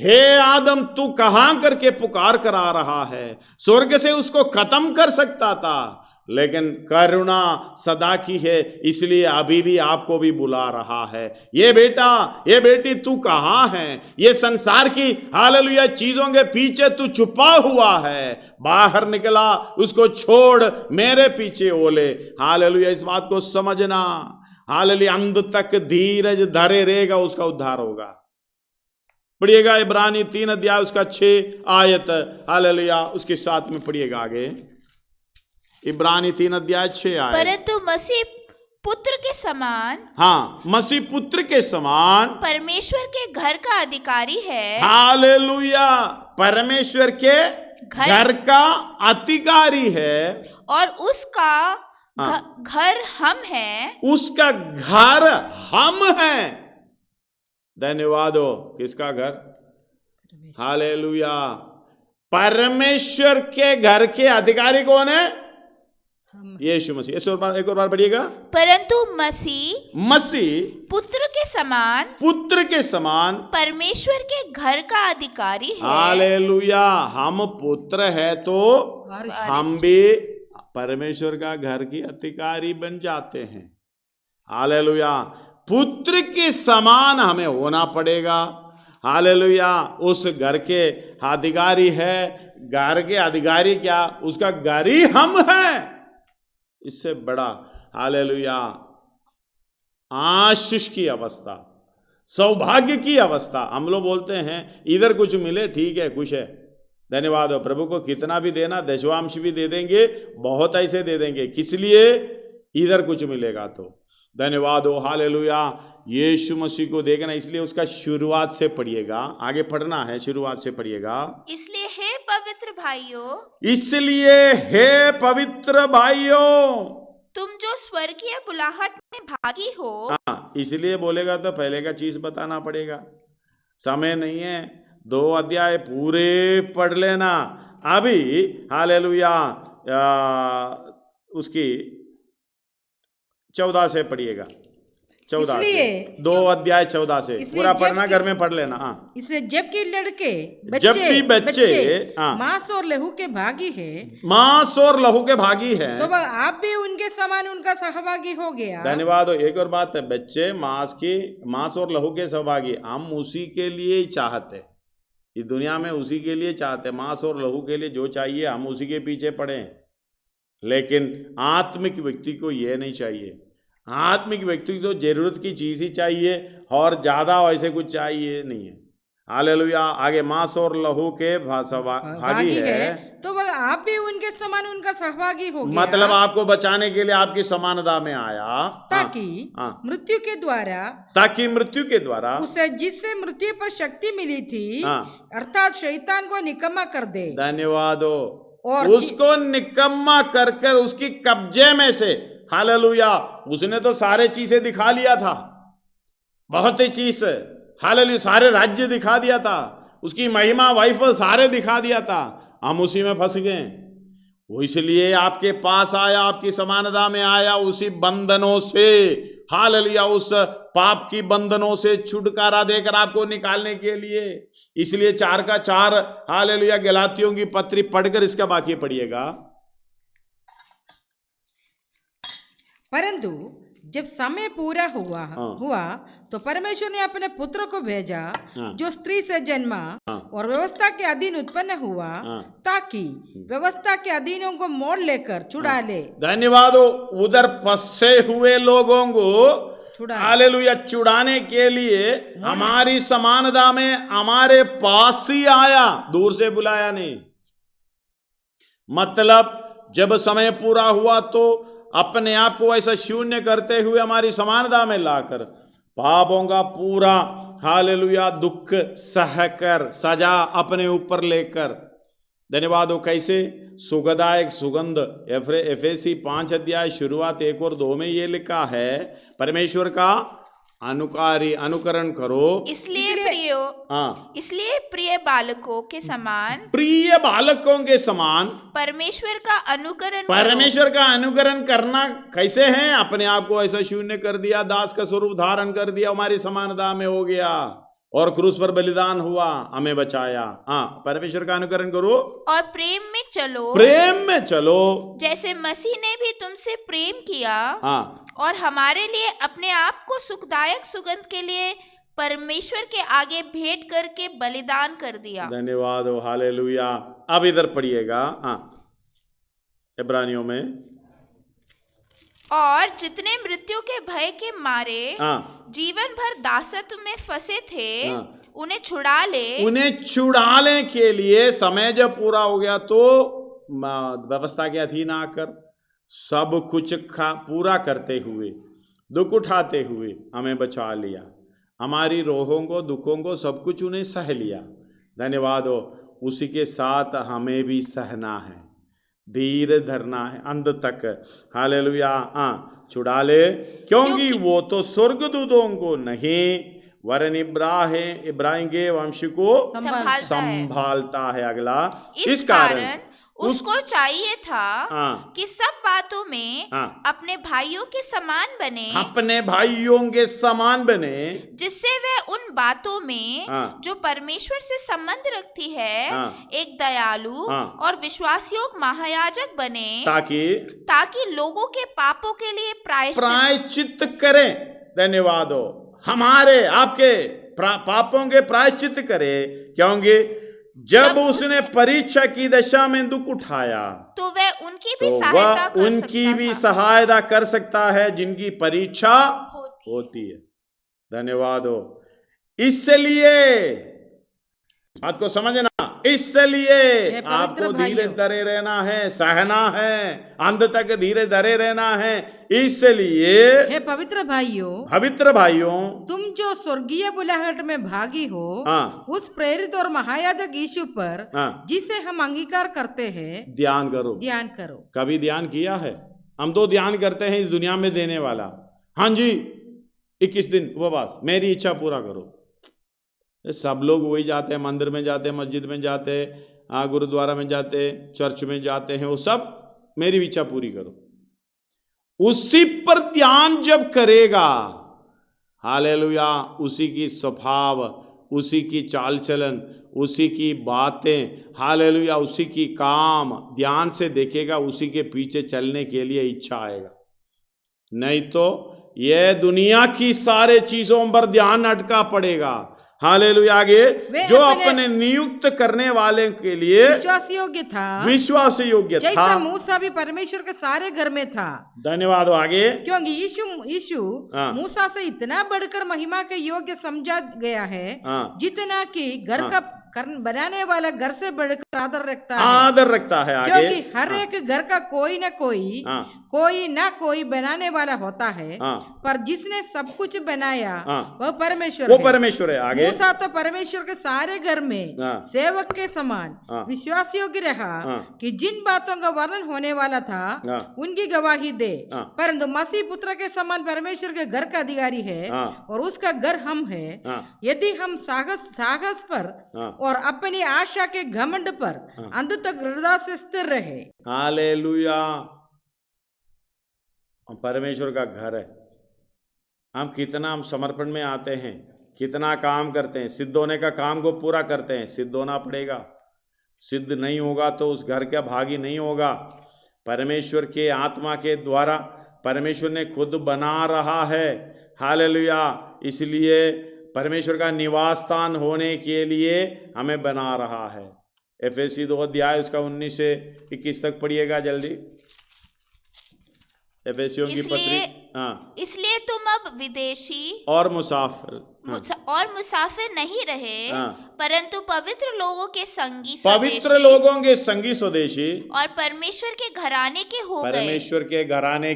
हे आदम तू कहां करके पुकार कर आ रहा है। स्वर्ग से उसको खत्म कर सकता था, लेकिन करुणा सदा की है, इसलिए अभी भी आपको भी बुला रहा है। ये बेटा, ये बेटी तू कहां है, ये संसार की हालेलुया चीजों के पीछे तू छुपा हुआ है, बाहर निकला, उसको छोड़ मेरे पीछे ओले। हालेलुया इस बात को समझना, हालेलुया अंत तक धीरज धरे रहेगा, उसका उद्धार होगा। पढ़िएगा इब्रानी 3 अध्याय उसका 6 आयत, हालेलुया उसके साथ में पढ़िएगा आगे। इब्रानी 3 अध्याय 6 आयत। परंतु मसीह पुत्र के समान, हाँ मसीह पुत्र के समान परमेश्वर के घर का अधिकारी है। हालेलुया परमेश्वर के घर का अधिकारी है, और उसका घर हम हैं। उसका घर हम हैं। धन्यवाद हो। किसका घर? हालेलुया परमेश्वर के घर के अधिकारी कौन है? यीशु मसीह। एक और बार पढ़िएगा। परंतु मसीह पुत्र के समान परमेश्वर के घर का अधिकारी है। हालेलुया हम पुत्र है तो हम भी परमेश्वर का घर की अधिकारी बन जाते हैं। हालेलुया पुत्र के समान हमें होना पड़ेगा। हालेलुया उस घर के अधिकारी है। घर के अधिकारी क्या? उसका घर ही हम हैं। इससे बड़ा हालेलुया आशीष की अवस्था, सौभाग्य की अवस्था। हम लोग बोलते हैं इधर कुछ मिले ठीक है, कुछ है, धन्यवाद हो। प्रभु को कितना भी देना, दशवांश भी दे देंगे, बहुत ऐसे दे देंगे, किस लिए? इधर कुछ मिलेगा तो धन्यवाद हो। हालेलुया यीशु मसीह को देखना, इसलिए उसका शुरुआत से पढ़िएगा, आगे पढ़ना है, शुरुआत से पढ़िएगा। इसलिए हे पवित्र भाइयों, तुम जो स्वर्गीय बुलाहट में भागी हो। हाँ इसलिए बोलेगा तो पहले का चीज बताना पड़ेगा, समय नहीं है। 2 अध्याय पूरे पढ़ लेना अभी। हालेलुया उसकी 14 से पढ़िएगा, 14 से 2 अध्याय 14 से पूरा पढ़ना, घर में पढ़ लेना। हाँ इसलिए जबकि लड़के बच्चे मांस और लहू के भागी है, मांस और लहू के भागी है, तो आप भी उनके समान उनका सहभागी हो गया। धन्यवाद हो। एक और बात है, बच्चे मांस और लहू के सहभागी, हम उसी के लिए ही चाहते, इस दुनिया में उसी के लिए चाहते, मांस और लहू के लिए जो चाहिए हम उसी के पीछे पड़े। लेकिन आत्मिक व्यक्ति को यह नहीं चाहिए। आत्मिक व्यक्ति को जरूरत की चीज ही चाहिए और ज्यादा वैसे कुछ चाहिए नहीं है। हालेलुया। आगे मांस और लहू के भागी है, तो वह आप भी उनके समान उनका सहभागी हो गया। मतलब आपको बचाने के लिए आपकी समानता में आया, ताकि मृत्यु के द्वारा उसे जिससे मृत्यु पर शक्ति मिली थी, अर्थात शैतान को निकम्मा कर दे। धन्यवाद हो। और उसको निकम्मा कर कर उसकी कब्जे में से, हालेलुया, उसने तो सारे चीजें दिखा लिया था, बहुत ही चीज, हालेलुया, सारे राज्य दिखा दिया था, उसकी महिमा वैभव सारे दिखा दिया था, हम उसी में फंस गए। वो इसलिए आपके पास आया, आपकी समानता में आया, उसी बंधनों से, हालेलुया, उस पाप की बंधनों से छुटकारा देकर आपको निकालने के लिए। इसलिए 4 का 4, हालेलुया, गलातियों की पत्री पढ़कर इसका बाकी पढ़िएगा। परंतु जब समय पूरा हुआ तो परमेश्वर ने अपने पुत्र को भेजा, जो स्त्री से जन्मा और व्यवस्था के अधीन उत्पन्न हुआ, ताकि व्यवस्था के अधीनों को मोड़ लेकर छुड़ा ले। धन्यवाद। उधर फंसे हुए लोगों को, हालेलुया, छुड़ाने के लिए हमारी समानता में हमारे पास ही आया, दूर से बुलाया नहीं। मतलब जब समय पूरा हुआ तो अपने आप को ऐसा शून्य करते हुए हमारी समानता में लाकर पापों का पूरा, हालेलुया, दुख सहकर, सजा अपने ऊपर लेकर, धन्यवाद हो, कैसे सुखदायक सुगंध। एफेसी 5 अध्याय शुरुआत 1 और 2 में ये लिखा है, परमेश्वर का अनुकरण करो, इसलिए प्रिय बालकों के समान परमेश्वर का अनुकरण करना। कैसे है? अपने आप को ऐसा शून्य कर दिया, दास का स्वरूप धारण कर दिया, हमारी समानता में हो गया और क्रूस पर बलिदान हुआ, हमें बचाया। परमेश्वर का अनुकरण करो और प्रेम में चलो, जैसे मसीह ने भी तुमसे प्रेम किया और हमारे लिए अपने आप को सुखदायक सुगंध के लिए परमेश्वर के आगे भेंट करके बलिदान कर दिया। धन्यवाद हो, हालेलुया। अब इधर पढ़िएगा, इब्रानियों में, और जितने मृत्यु के भय के मारे जीवन भर दासत्व में फंसे थे, उन्हें छुड़ाने के लिए समय जब पूरा हो गया तो व्यवस्था के अधीन आकर सब कुछ पूरा करते हुए, दुख उठाते हुए हमें बचा लिया, हमारी रोहों को, दुखों को, सब कुछ उन्हें सह लिया। धन्यवाद हो। उसी के साथ हमें भी सहना है, धीरे धरना है अंत तक, हालेलुया। छुड़ा ले, क्योंकि वो तो स्वर्गदूतों को नहीं वरन इब्राहिम के वंश को संभालता है। अगला, इस कारण उसको चाहिए था कि सब बातों में अपने भाइयों के समान बने, जिससे वह उन बातों में जो परमेश्वर से संबंध रखती है एक दयालु और विश्वासयोग्य महायाजक बने, ताकि लोगों के पापों के लिए प्रायश्चित करें। धन्यवाद हो, हमारे आपके पापों के प्रायश्चित करे, क्योंकि जब उसने परीक्षा की दशा में दुख उठाया तो वह उनकी भी सहायता कर सकता है जिनकी परीक्षा होती है। धन्यवाद हो। इसलिए बात को समझना, इसलिए आपको धीरे धरे रहना है, सहना है, अंत तक धीरे धरे रहना है। इसलिए हे पवित्र भाइयों, तुम जो स्वर्गीय बुलाहट में भागी हो, उस प्रेरित और महायाजक यीशु पर जिसे हम अंगीकार करते हैं ध्यान करो। कभी ध्यान किया है? हम तो ध्यान करते हैं इस दुनिया में देने वाला, हाँ जी 21 दिन उपवास, मेरी इच्छा पूरा करो। सब लोग वही जाते हैं, मंदिर में जाते हैं, मस्जिद में जाते हैं, गुरुद्वारा में जाते हैं, चर्च में जाते हैं, वो सब मेरी इच्छा पूरी करो। उसी पर ध्यान जब करेगा, हालेलुया, उसी की स्वभाव, उसी की चाल चलन, उसी की बातें, हालेलुया, उसी की काम ध्यान से देखेगा, उसी के पीछे चलने के लिए इच्छा आएगा। नहीं तो यह दुनिया की सारे चीजों पर ध्यान अटका पड़ेगा, हालेलुया। आगे, जो अपने नियुक्त करने वाले के लिए विश्वास योग्य था, विश्वास योग्य था, जैसा मूसा भी परमेश्वर के सारे घर में था। धन्यवाद। आगे, क्योंकि यीशु मूसा से इतना बढ़कर महिमा के योग्य समझा गया है, जितना कि घर का बनाने वाला घर से बढ़कर आदर रखता है। आदर रखता है। आगे, क्योंकि हर एक घर का कोई ना कोई बनाने वाला होता है, पर जिसने सब कुछ बनाया वह परमेश्वर है। आगे, मूसा तो परमेश्वर के सारे घर में सेवक के समान विश्वास योग्य रहा कि जिन बातों का वर्णन होने वाला था उनकी गवाही दे, परंतु मसीह पुत्र के समान परमेश्वर के घर का अधिकारी है और उसका घर हम है। यदि हम साहस पर और अपनी आशा के घमंड पर अंत तक हृदय से स्थिर रहे। हालेलुया। परमेश्वर का घर है। हम समर्पण में आते हैं, कितना काम करते हैं, सिद्ध होने का काम को पूरा करते हैं। सिद्ध होना पड़ेगा, सिद्ध नहीं होगा तो उस घर का भागी नहीं होगा। परमेश्वर के आत्मा के द्वारा परमेश्वर ने खुद बना रहा है। हालेलुया। इसलिए परमेश्वर का निवास स्थान होने के लिए हमें बना रहा है। एफएसी 2 अध्याय उसका 19 से 21 तक पढ़िएगा जल्दी। एफएसियों की पत्री। इसलिए तुम अब विदेशी और मुसाफिर नहीं रहे, परंतु पवित्र लोगों के संगी स्वदेशी और परमेश्वर के घराने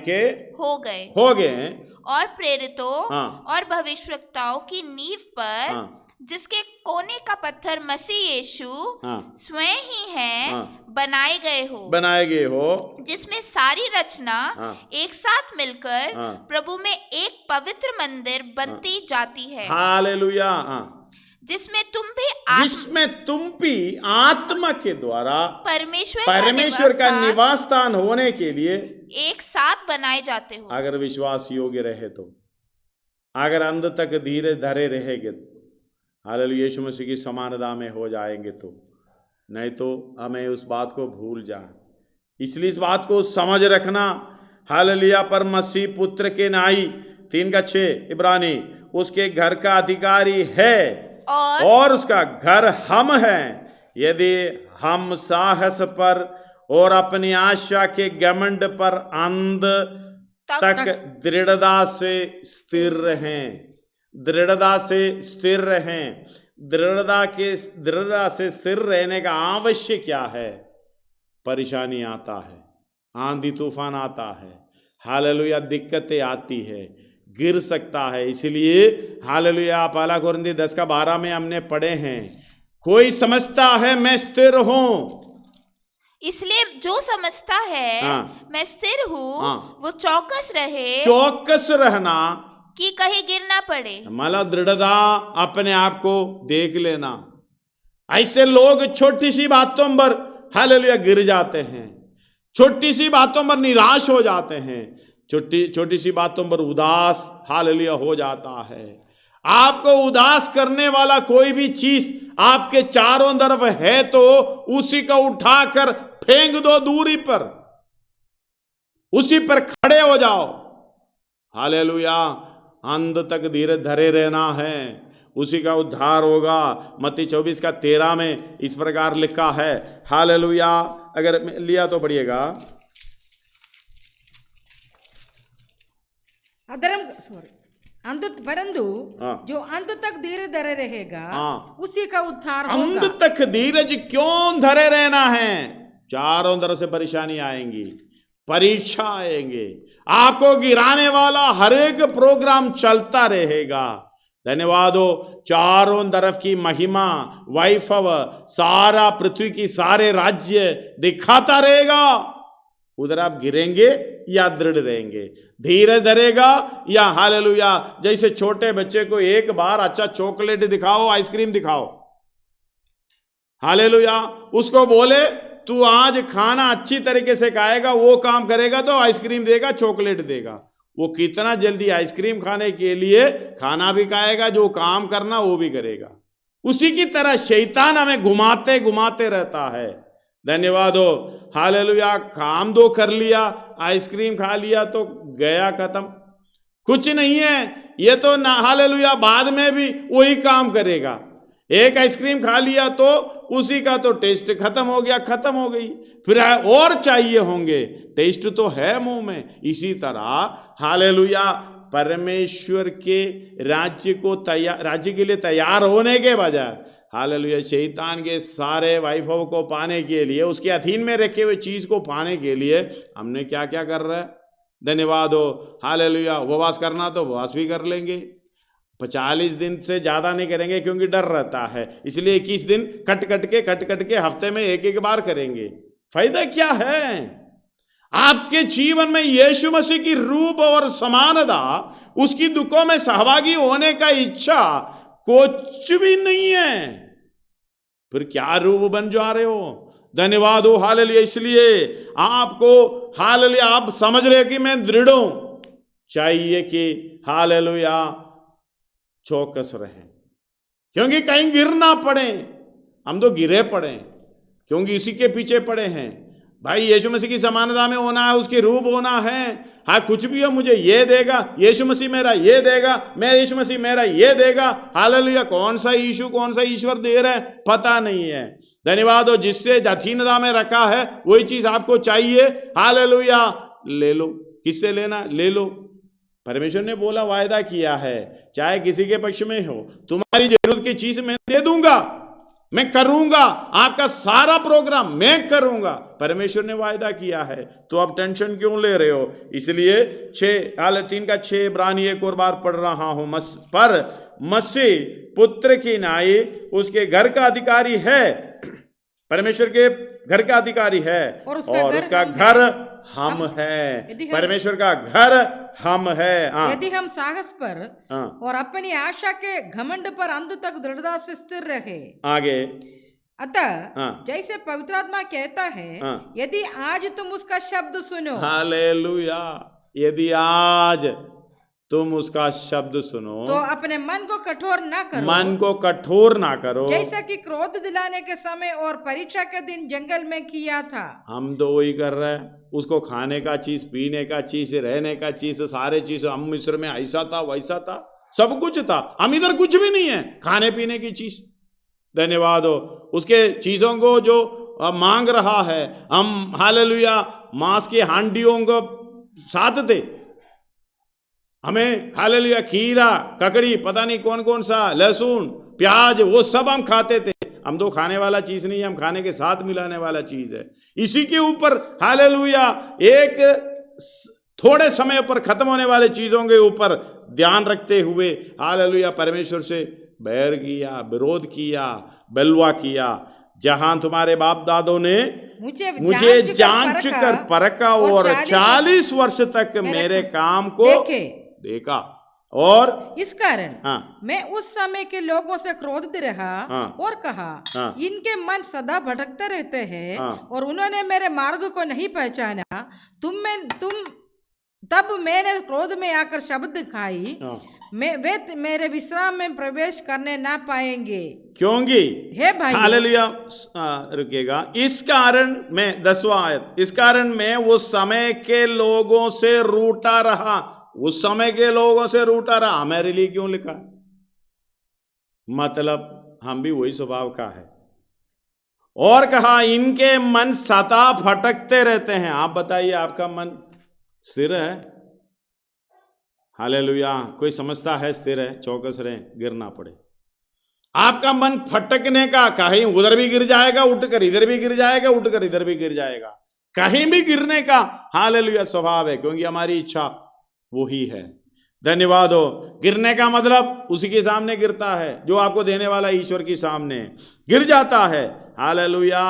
के हो गए और प्रेरितों और भविष्यवक्ताओं की नींव पर, जिसके कोने का पत्थर मसीह यीशु स्वयं ही है, बनाए गए हो, जिसमें सारी रचना एक साथ मिलकर प्रभु में एक पवित्र मंदिर बनती जाती है। हालेलुया। जिसमें तुम भी आत्मा के द्वारा परमेश्वर का निवास स्थान होने के लिए एक साथ बनाए जाते हो। अगर विश्वास योग्य रहे तो, अगर अंत तक धीरे धरे रहेंगे तो, हालेलुया, यीशु मसीह की समानता में हो जाएंगे तो, नहीं तो हमें उस बात को भूल जाए। इसलिए इस बात को समझ रखना। हालेलुया। पर मसीह पुत्र के नाई 3:6 इब्रानी उसके घर का अधिकारी है और उसका घर हम हैं, यदि हम साहस पर और अपनी आशा के घमंड पर अंत तक दृढ़ता से स्थिर रहें। दृढ़ता से स्थिर रहने का आवश्यक क्या है? परेशानी आता है, आंधी तूफान आता है, हालेलुया, दिक्कतें आती है, गिर सकता है। इसलिए हालेलुया, पहला कोरिन्थी 10:12 में हमने पढ़े हैं, कोई समझता है मैं स्थिर हूं, इसलिए जो समझता है मैं स्थिर हूं वो चौकस रहना कि कहीं गिर ना पड़े। मतलब दृढ़ता अपने आप को देख लेना। ऐसे लोग छोटी सी बातों पर हालेलुया गिर जाते हैं, छोटी सी बातों पर निराश हो जाते हैं, छोटी सी बातों पर उदास हालेलुया हो जाता है। आपको उदास करने वाला कोई भी चीज आपके चारों तरफ है तो उसी को उठाकर फेंक दो दूरी पर, उसी पर खड़े हो जाओ। हालेलुया। अंत तक धीरे धरे रहना है, उसी का उद्धार होगा। मत्ती 24:13 में इस प्रकार लिखा है। हालेलुया। अगर लिया तो पढ़िएगा। परंतु जो अंत तक धीरे धरे रहेगा उसी का उद्धार होगा। अंत तक धीरज क्यों धरे रहना है? चारों तरफ से परेशानी आएंगी, परीक्षा आएंगे, आपको गिराने वाला हर एक प्रोग्राम चलता रहेगा। धन्यवाद हो। चारों तरफ की महिमा, वैभव, सारा पृथ्वी की सारे राज्य दिखाता रहेगा। उधर आप गिरेंगे या दृढ़ रहेंगे, धीरे धरेगा या हालेलुया। जैसे छोटे बच्चे को एक बार अच्छा चॉकलेट दिखाओ, आइसक्रीम दिखाओ, हालेलुया, उसको बोले तू आज खाना अच्छी तरीके से खाएगा, वो काम करेगा तो आइसक्रीम देगा, चॉकलेट देगा। वो कितना जल्दी आइसक्रीम खाने के लिए खाना भी खाएगा, जो काम करना वो भी करेगा। उसी की तरह शैतान हमें घुमाते घुमाते रहता है। धन्यवाद हो। हालेलुया। काम दो कर लिया, आइसक्रीम खा लिया तो गया खत्म, कुछ नहीं है। ये तो ना हालेलुया बाद में भी वही काम करेगा। एक आइसक्रीम खा लिया तो उसी का तो टेस्ट खत्म हो गया, खत्म हो गई, फिर और चाहिए होंगे, टेस्ट तो है मुंह में। इसी तरह हालेलुया परमेश्वर के राज्य के लिए तैयार होने के बजाय हालेलुया शैतान के सारे वैभव को पाने के लिए, उसके अधीन में रखे हुए चीज को पाने के लिए हमने क्या क्या कर रहा है। धन्यवाद हो हालेलुया। उपवास करना तो उपवास भी कर लेंगे, 40 दिन से ज्यादा नहीं करेंगे क्योंकि डर रहता है, इसलिए 21 दिन कट कट के हफ्ते में एक बार करेंगे। फायदा क्या है? आपके जीवन में यीशु मसीह की रूप और समानता, उसकी दुखों में सहभागी होने का इच्छा कुछ भी नहीं है, फिर क्या रूप बन जा रहे हो। धन्यवाद हो हालेलुया। इसलिए आपको हालेलुया आप समझ रहे हो कि मैं दृढ़ हूं, चाहिए कि हालेलुया चौकस रहें, क्योंकि कहीं गिर ना पड़े। हम तो गिरे पड़े क्योंकि इसी के पीछे पड़े हैं। भाई यीशु मसीह की समानता में होना है, उसके रूप होना है। हाँ कुछ भी हो, मुझे ये देगा यीशु मसीह, मेरा ये देगा, मैं यीशु मसीह मेरा ये देगा। हालेलुया कौन सा यीशु कौन सा ईश्वर दे रहा है पता नहीं है। धन्यवाद हो जिससे अधीनता में रखा है वही चीज आपको चाहिए। हालेलुया ले लो, किससे लेना ले लो। परमेश्वर ने बोला, वायदा किया है, चाहे किसी के पक्ष में हो, तुम्हारी जरूरत की चीज मैं दे दूंगा, मैं करूंगा, आपका सारा प्रोग्राम मैं करूंगा। परमेश्वर ने वायदा किया है, तो आप टेंशन क्यों ले रहे हो। इसलिए 3:6 इब्रानी एक और बार पढ़ रहा हूं। पर मसीह पुत्र की नाई उसके घर का अधिकारी है, परमेश्वर के घर का अधिकारी है, और उसका घर हम है। परमेश्वर का घर हम है। यदि हम साहस पर और अपनी आशा के घमंड पर अंत तक दृढ़ता से स्थिर रहे। आगे अतः जैसे पवित्र आत्मा कहता है, यदि आज तुम उसका शब्द सुनो। हालेलुया। यदि आज तुम उसका शब्द सुनो तो अपने मन को कठोर ना करो। मन को कठोर ना करो, जैसा कि क्रोध दिलाने के समय और परीक्षा के दिन जंगल में किया था। हम तो वही कर रहे हैं। उसको खाने का चीज, पीने का चीज, रहने का चीज, सारे चीज। हम मिस्र में ऐसा था वैसा था, सब कुछ था, हम इधर कुछ भी नहीं है, खाने पीने की चीज। धन्यवाद हो उसके चीजों को जो मांग रहा है। हम हालेलुया मांस की हांडियों को साथ थे, हमें हालेलुया खीरा, ककड़ी, पता नहीं कौन कौन सा, लहसुन, प्याज, वो सब हम खाते थे। हम तो खाने वाला चीज नहीं है, हम खाने के साथ मिलाने वाला चीज है। इसी के ऊपर हालेलुया एक थोड़े समय पर खत्म होने वाले चीजों के ऊपर ध्यान रखते हुए हालेलुया परमेश्वर से बैर किया, विरोध किया, बलवा किया। जहां तुम्हारे बाप दादों ने मुझे जांच कर परखा और 40 वर्ष तक मेरे काम को देखा, और इस कारण मैं उस समय के लोगों से क्रोधित रहा और कहा, इनके मन सदा भटकते रहते हैं और उन्होंने मेरे मार्ग को नहीं पहचाना। तब मैंने क्रोध में आकर शब्द खाई, वे मेरे विश्राम में प्रवेश करने ना पाएंगे। क्योंकि हे भाई हालेलुया रुकेगा। इस कारण मैं 10वां आयत, इस कारण मैं उस समय के लोगों से रूठा रहा। उस समय के लोगों से रूठा रहा, मेरे लिए क्यों लिखा? मतलब हम भी वही स्वभाव का है। और कहा इनके मन सदा भटकते रहते हैं। आप बताइए, आपका मन स्थिर है? हालेलुया। कोई समझता है स्थिर है? चौकस रहे, गिर ना पड़े। आपका मन फटकने का, कहीं उधर भी गिर जाएगा, उठकर इधर भी गिर जाएगा, उठकर इधर भी गिर जाएगा, कहीं भी गिरने का हालेलुया स्वभाव है, क्योंकि हमारी इच्छा वही है। धन्यवाद हो। गिरने का मतलब उसी के सामने गिरता है, जो आपको देने वाला ईश्वर के सामने गिर जाता है। हालेलुया।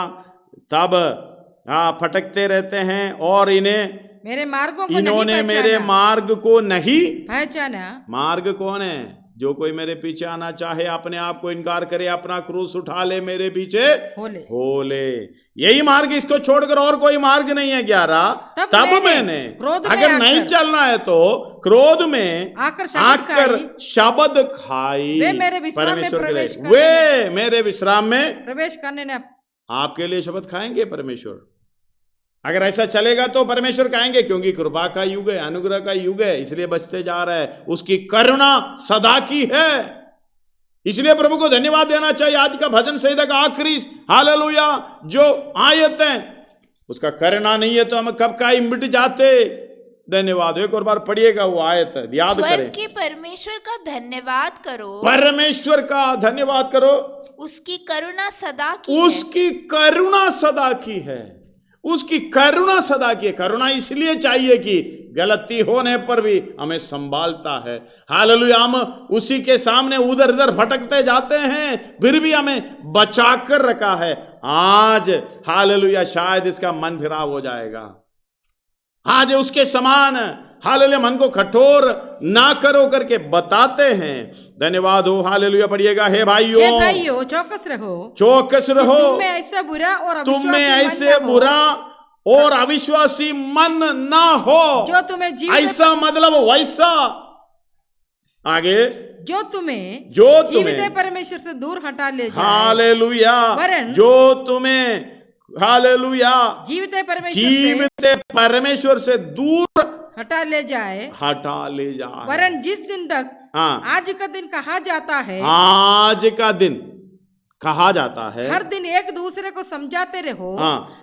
तब फटकते रहते हैं और इन्होंने मेरे मार्ग को नहीं पहचाना। मार्ग कौन है? जो कोई मेरे पीछे आना चाहे अपने आप को इनकार करे, अपना क्रूस उठा ले, मेरे पीछे हो ले। यही मार्ग, इसको छोड़कर और कोई मार्ग नहीं है। 11 तब मैंने अगर नहीं चलना है तो क्रोध में आकर शब्द खाई। वे मेरे विश्राम में मेरे विश्राम में प्रवेश करने ने आपके लिए शब्द खाएंगे परमेश्वर। अगर ऐसा चलेगा तो परमेश्वर कहेंगे क्योंकि कृपा का युग है, अनुग्रह का युग है, इसलिए बचते जा रहा है, उसकी करुणा सदा की है। इसलिए प्रभु को धन्यवाद देना चाहिए। आज का भजन संहिता का आखिरी हालेलुया जो आयत है उसका करुणा नहीं है तो हम कब का ही मिट जाते। धन्यवाद। एक और बार पढ़िएगा वो आयत, याद करें। के परमेश्वर का धन्यवाद करो, परमेश्वर का धन्यवाद करो, उसकी करुणा सदा की उसकी करुणा सदा की है, उसकी करुणा सदा की है। करुणा इसलिए चाहिए कि गलती होने पर भी हमें संभालता है। हालेलुया। हम उसी के सामने उधर इधर भटकते जाते हैं, फिर भी हमें बचा कर रखा है। आज हालेलुया शायद इसका मन फिराव हो जाएगा। आज उसके समान हालेलुया मन को कठोर ना करो करके बताते हैं। धन्यवाद हो। हालेलुया पढ़िएगा। हे भाइयों चौकस रहो, चौकस रहो, तुम में ऐसा बुरा और अविश्वासी मन ना हो जो तुम्हें ऐसा मतलब वैसा। आगे जो तुम्हें जीवित परमेश्वर से दूर हटा ले जाए। हालेलुया। जो तुम्हें हालेलुया जीवित परमेश्वर से दूर हटा ले जाए, वरन जिस दिन तक आज का दिन कहा जाता है, आज का दिन कहा जाता है, हर दिन एक दूसरे को समझाते रहो।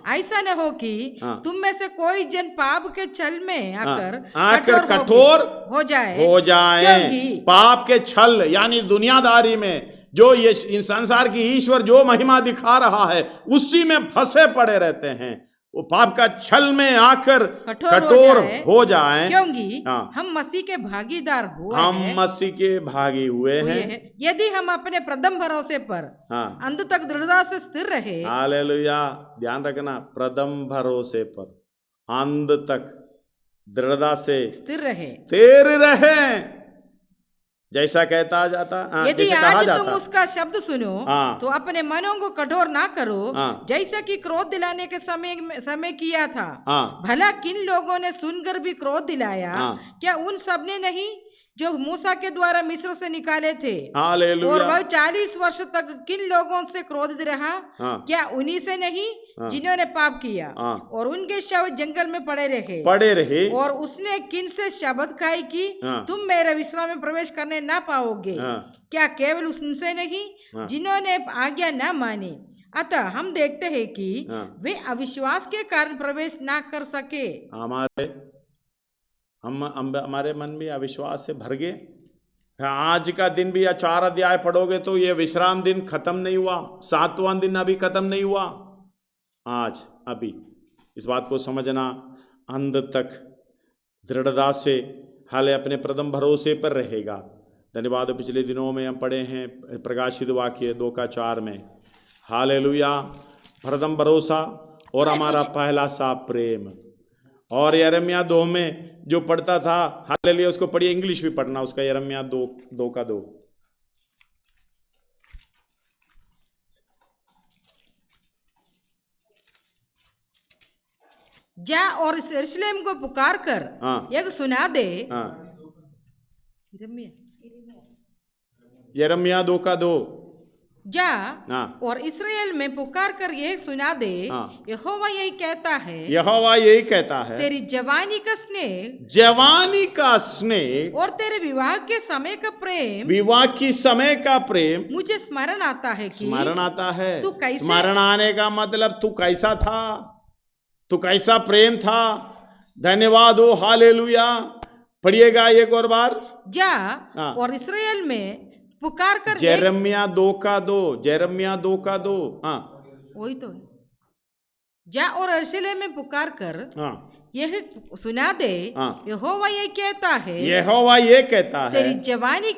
ऐसा न हो कि तुम में से कोई जन पाप के छल में आकर कठोर हो जाए। पाप के छल यानी दुनियादारी में जो ये संसार की ईश्वर जो महिमा दिखा रहा है उसी में फंसे पड़े रहते हैं। वो पाप का छल में आकर कठोर हो जाए, क्योंकि हम मसीह के भागीदार हुए हम मसीह के भागी हुए हैं। यदि हम अपने प्रथम भरोसे पर अंत तक दृढ़ता से स्थिर रहे। हालेलुया। ध्यान रखना, प्रथम भरोसे पर अंत तक दृढ़ता से स्थिर रहे जैसा कहता जाता। यदि आज तुम उसका शब्द सुनो तो अपने मनों को कठोर ना करो, जैसा कि क्रोध दिलाने के समय किया था। भला किन लोगों ने सुनकर भी क्रोध दिलाया? क्या उन सब ने नहीं जो मूसा के द्वारा मिस्र से निकाले थे? और वह 40 वर्ष तक किन लोगों से क्रोधित रहा? क्या उन्हीं से नहीं जिन्होंने पाप किया और उनके शव जंगल में पड़े रहे? और उसने किन से शपथ खाई कि तुम मेरे विश्राम में प्रवेश करने ना पाओगे? क्या केवल उनसे नहीं जिन्होंने आज्ञा ना मानी? अतः हम देखते हैं कि वे अविश्वास के कारण प्रवेश ना कर सके। हमारे मन भी अविश्वास से भर गए। आज का दिन भी या 4 अध्याय पढ़ोगे तो ये विश्राम दिन खत्म नहीं हुआ, 7वां दिन अभी खत्म नहीं हुआ। आज अभी इस बात को समझना, अंत तक दृढ़ता से हाले अपने प्रथम भरोसे पर रहेगा। धन्यवाद। पिछले दिनों में हम पढ़े हैं प्रकाशित वाक्य 2:4 में हालेलुया प्रथम भरोसा और हमारा पहला सा प्रेम। और यिर्मयाह 2 में जो पढ़ता था हालेलुया उसको पढ़िए, इंग्लिश भी पढ़ना उसका, यिर्मयाह 2:2। जा और इस यरूशलेम को पुकार कर एक सुना दे। यिर्मयाह 2:2 जा और इस्राएल में पुकार कर ये सुना दे। यहोवा यही कहता है, तेरी जवानी का स्नेह और तेरे विवाह के समय का प्रेम मुझे स्मरण आता है तू कैसे, स्मरण आने का मतलब तू कैसा था, तू कैसा प्रेम था। धन्यवाद हो। हालेलुया। पढ़िएगा एक और बार। जा और इस्राएल में पुकार कर यिर्मयाह 2:2 वही तो है। जा और यरूशलेम में पुकार कर यह सुना दे। यहोवा ये कहता है, तेरी जवानी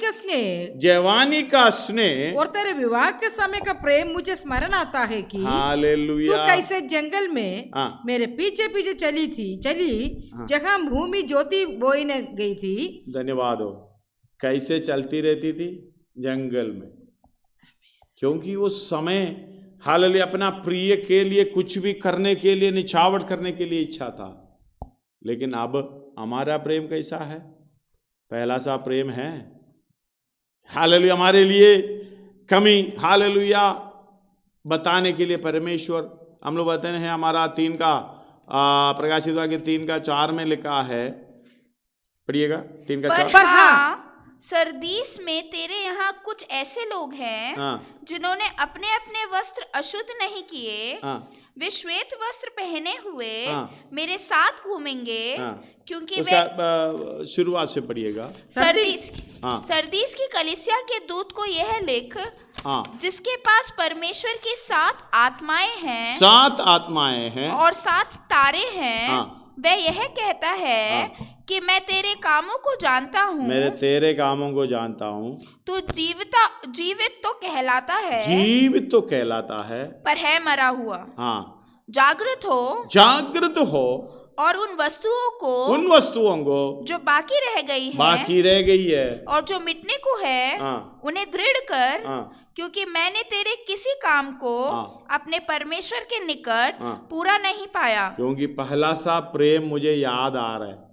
का स्नेह और तेरे विवाह के समय का प्रेम मुझे स्मरण आता है कि हालेलुया तू कैसे जंगल में मेरे पीछे पीछे चली जहाँ भूमि ज्योति बोईने गई थी। धन्यवाद हो। कैसे चलती रहती थी जंगल में, क्योंकि वो समय हालेलुया अपना प्रिय के लिए कुछ भी करने के लिए, निछावट करने के लिए इच्छा था। लेकिन अब हमारा प्रेम कैसा है? पहला सा प्रेम है। हालेलुया हमारे लिए कमी हालेलुया बताने के लिए परमेश्वर, हम लोग बताते हैं हमारा 3 का प्रकाशित वाक्य 3:4 में लिखा है, पढ़िएगा 3:4। पर हाँ, सरदीस में तेरे यहाँ कुछ ऐसे लोग हैं जिन्होंने अपने अपने वस्त्र अशुद्ध नहीं किए, वे श्वेत वस्त्र पहने हुए मेरे साथ घूमेंगे, क्योंकि वे शुरुआत से पढ़िएगा। सरदीस की कलीसिया के दूत को यह लिख, जिसके पास परमेश्वर की 7 आत्माएं हैं, 7 आत्माएं हैं और 7 तारे हैं, वह यह कहता है कि मैं तेरे कामों को जानता हूँ, मेरे तेरे कामों को जानता हूँ, तू जीवित तो कहलाता है, जीवित तो कहलाता है, पर है मरा हुआ। जागृत हो और उन वस्तुओं को जो बाकी रह गई है और जो मिटने को है, उन्हें दृढ़ कर, क्योंकि मैंने तेरे किसी काम को अपने परमेश्वर के निकट पूरा नहीं पाया। क्योंकि पहला सा प्रेम मुझे याद आ रहा है।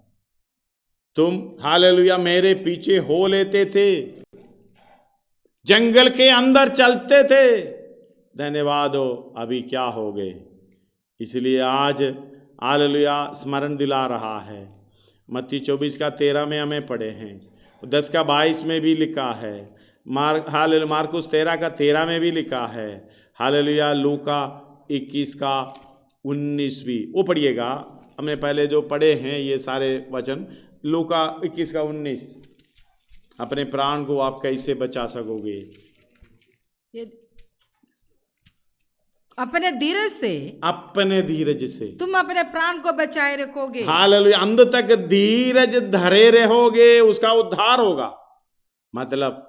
तुम हालेलुया मेरे पीछे हो लेते थे, जंगल के अंदर चलते थे, धन्यवाद हो अभी क्या हो गए। इसलिए आज हालेलुया स्मरण दिला रहा है। मत्ती 24:13 में हमें पढ़े हैं, 10:22 में भी लिखा है, मार्कुस 13:13 में भी लिखा है, हालेलुया लूका 21:19 भी। वो पढ़िएगा, हमने पहले जो पढ़े हैं ये सारे वचन, लूका 21:19। अपने प्राण को आप कैसे बचा सकोगे? अपने धीरज से तुम अपने प्राण को बचाए रखोगे। हालेलुया, अंत तक धीरज धरे रहोगे, उसका उद्धार होगा। मतलब